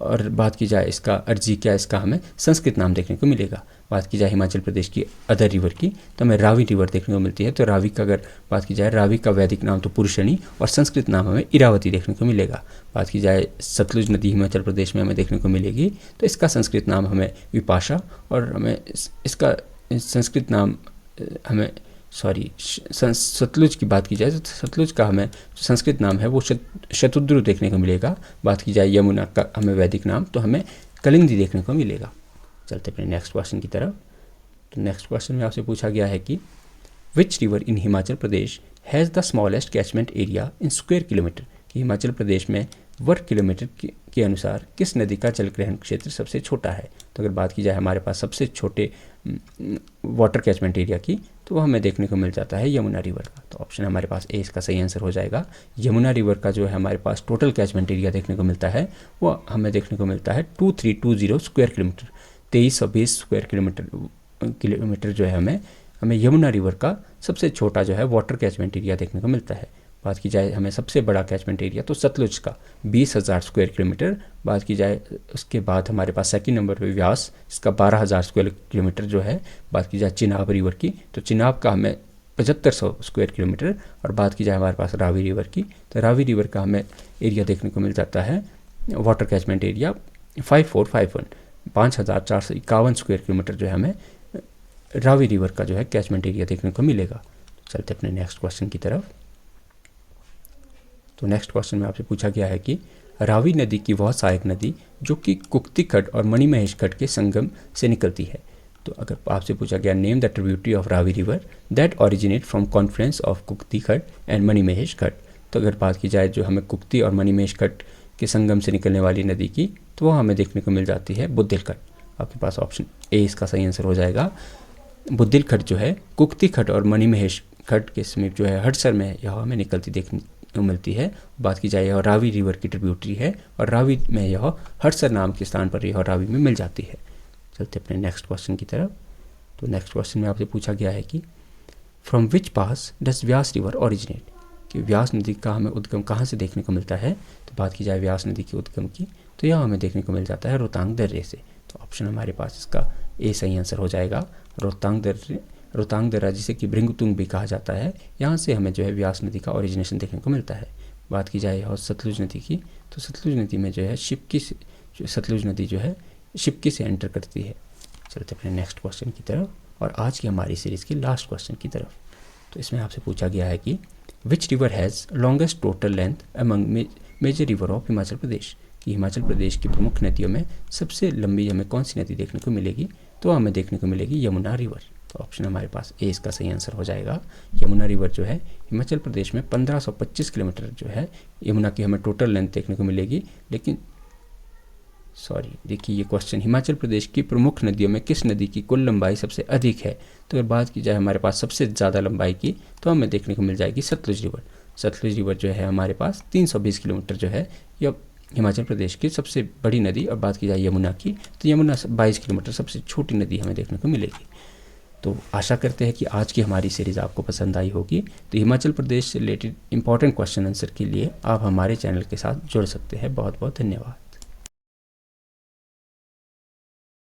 और बात की जाए इसका अर्जी क्या, इसका हमें संस्कृत नाम देखने को मिलेगा। बात की जाए हिमाचल प्रदेश की अदर रिवर की, तो हमें रावी रिवर देखने को मिलती है। तो रावी का अगर बात की जाए, रावी का वैदिक नाम तो पुरुषणी और संस्कृत नाम हमें इरावती देखने को मिलेगा। बात की जाए सतलुज नदी हिमाचल प्रदेश में हमें देखने को मिलेगी, तो इसका संस्कृत नाम हमें विपाशा और हमें इसका संस्कृत नाम हमें सतलुज की बात की जाए तो सतलुज का हमें जो संस्कृत नाम है वो शतुद्रु देखने को मिलेगा। बात की जाए यमुना का हमें वैदिक नाम तो हमें कलिंदी देखने को मिलेगा। चलते अपने नेक्स्ट क्वेश्चन की तरफ। तो नेक्स्ट क्वेश्चन में आपसे पूछा गया है कि which river in Himachal Pradesh has the smallest catchment area in square kilometre, कि हिमाचल प्रदेश में वर्ग किलोमीटर के अनुसार किस नदी का जल ग्रहण क्षेत्र सबसे छोटा है। तो अगर बात की जाए हमारे पास सबसे छोटे वाटर कैचमेंट एरिया की तो वो हमें देखने को मिल जाता है यमुना रिवर का। तो ऑप्शन हमारे पास ए इसका सही आंसर हो जाएगा। यमुना रिवर का जो है हमारे पास टोटल कैचमेंट एरिया देखने को मिलता है वो हमें देखने को मिलता है 2320 स्क्वायर किलोमीटर, 2320 स्क्वायर किलोमीटर जो है हमें यमुना रिवर का सबसे छोटा जो है वाटर कैचमेंट एरिया देखने को मिलता है। बात की जाए हमें सबसे बड़ा कैचमेंट एरिया तो सतलुज का 20,000 स्क्वायर किलोमीटर। बात की जाए उसके बाद हमारे पास सेकंड नंबर पे व्यास, इसका 12,000 स्क्वायर किलोमीटर जो है। बात की जाए चिनाब रिवर की तो चिनाब का हमें 7500 स्क्वायर किलोमीटर। और बात की जाए हमारे पास रावी रिवर की तो रावी रिवर का हमें एरिया देखने को मिल जाता है water catchment area 5451, 5,451 square kilometre जो है हमें रावी रिवर का जो है कैचमेंट एरिया देखने को मिलेगा। चलते अपने नेक्स्ट क्वेश्चन की तरफ। तो नेक्स्ट क्वेश्चन में आपसे पूछा गया है कि रावी नदी की वह सहायक नदी जो कि कुक्ति खड्ड और मणिमहेश खड्ड के संगम से निकलती है। तो अगर आपसे पूछा गया name the tributary of Ravi river that originate from confluence of Kukti Khad and Manimahesh खड्ड, तो अगर बात की जाए जो हमें कुक्ति और मणिमहेश खड्ड के संगम से निकलने वाली नदी की तो वह हमें देखने को मिल जाती है बुद्धिल-खड्ड। आपके पास ऑप्शन ए इसका सही आंसर हो जाएगा। बुद्धिल-खड्ड जो है कुक्ति खड्ड और मणिमहेश खड्ड के समीप जो है हड़सर में यह हमें निकलती देखने मिलती है। बात की जाए यह रावी रिवर की ट्रिब्यूटरी है और रावी में यह हड़सर नाम के स्थान पर यह रावी में मिल जाती है। चलते अपने नेक्स्ट क्वेश्चन की तरफ। तो नेक्स्ट क्वेश्चन में आपसे पूछा गया है कि from which pass does Vyas river originate, कि व्यास नदी का हमें उद्गम कहाँ से देखने को मिलता है। तो बात की जाए व्यास नदी के उद्गम की तो यह हमें देखने को मिल जाता है रोहतांग दर्रे से। तो ऑप्शन हमारे पास इसका ए सही आंसर हो जाएगा। रोहतांग दर्रा जिसे कि भृंगतुंग भी कहा जाता है, यहाँ से हमें जो है व्यास नदी का ओरिजिनेशन देखने को मिलता है। बात की जाए और सतलुज नदी की तो सतलुज नदी में जो है सतलुज नदी जो है शिपकी से एंटर करती है। चलते अपने नेक्स्ट क्वेश्चन की तरफ और आज की हमारी सीरीज़ की लास्ट क्वेश्चन की तरफ। तो इसमें आपसे पूछा गया है कि which river has longest total length among major river of Himachal Pradesh, कि हिमाचल प्रदेश की प्रमुख नदियों में सबसे लंबी हमें कौन सी नदी देखने को मिलेगी। तो हमें देखने को मिलेगी यमुना रिवर। तो ऑप्शन हमारे पास ए इसका सही आंसर हो जाएगा। यमुना रिवर जो है हिमाचल प्रदेश में 1525 किलोमीटर जो है यमुना की हमें टोटल लेंथ देखने को मिलेगी। लेकिन देखिए ये क्वेश्चन हिमाचल प्रदेश की प्रमुख नदियों में किस नदी की कुल लंबाई सबसे अधिक है। तो अगर बात की जाए हमारे पास सबसे ज़्यादा लंबाई की तो हमें देखने को मिल जाएगी सतलुज रिवर। सतलुज रिवर जो है हमारे पास 320 किलोमीटर जो है यह हिमाचल प्रदेश की सबसे बड़ी नदी। और बात की जाए यमुना की तो यमुना 22 किलोमीटर सबसे छोटी नदी हमें देखने को मिलेगी। तो आशा करते हैं कि आज की हमारी सीरीज़ आपको पसंद आई होगी। तो हिमाचल प्रदेश से रिलेटेड इंपॉर्टेंट क्वेश्चन आंसर के लिए आप हमारे चैनल के साथ जुड़ सकते हैं। बहुत बहुत धन्यवाद।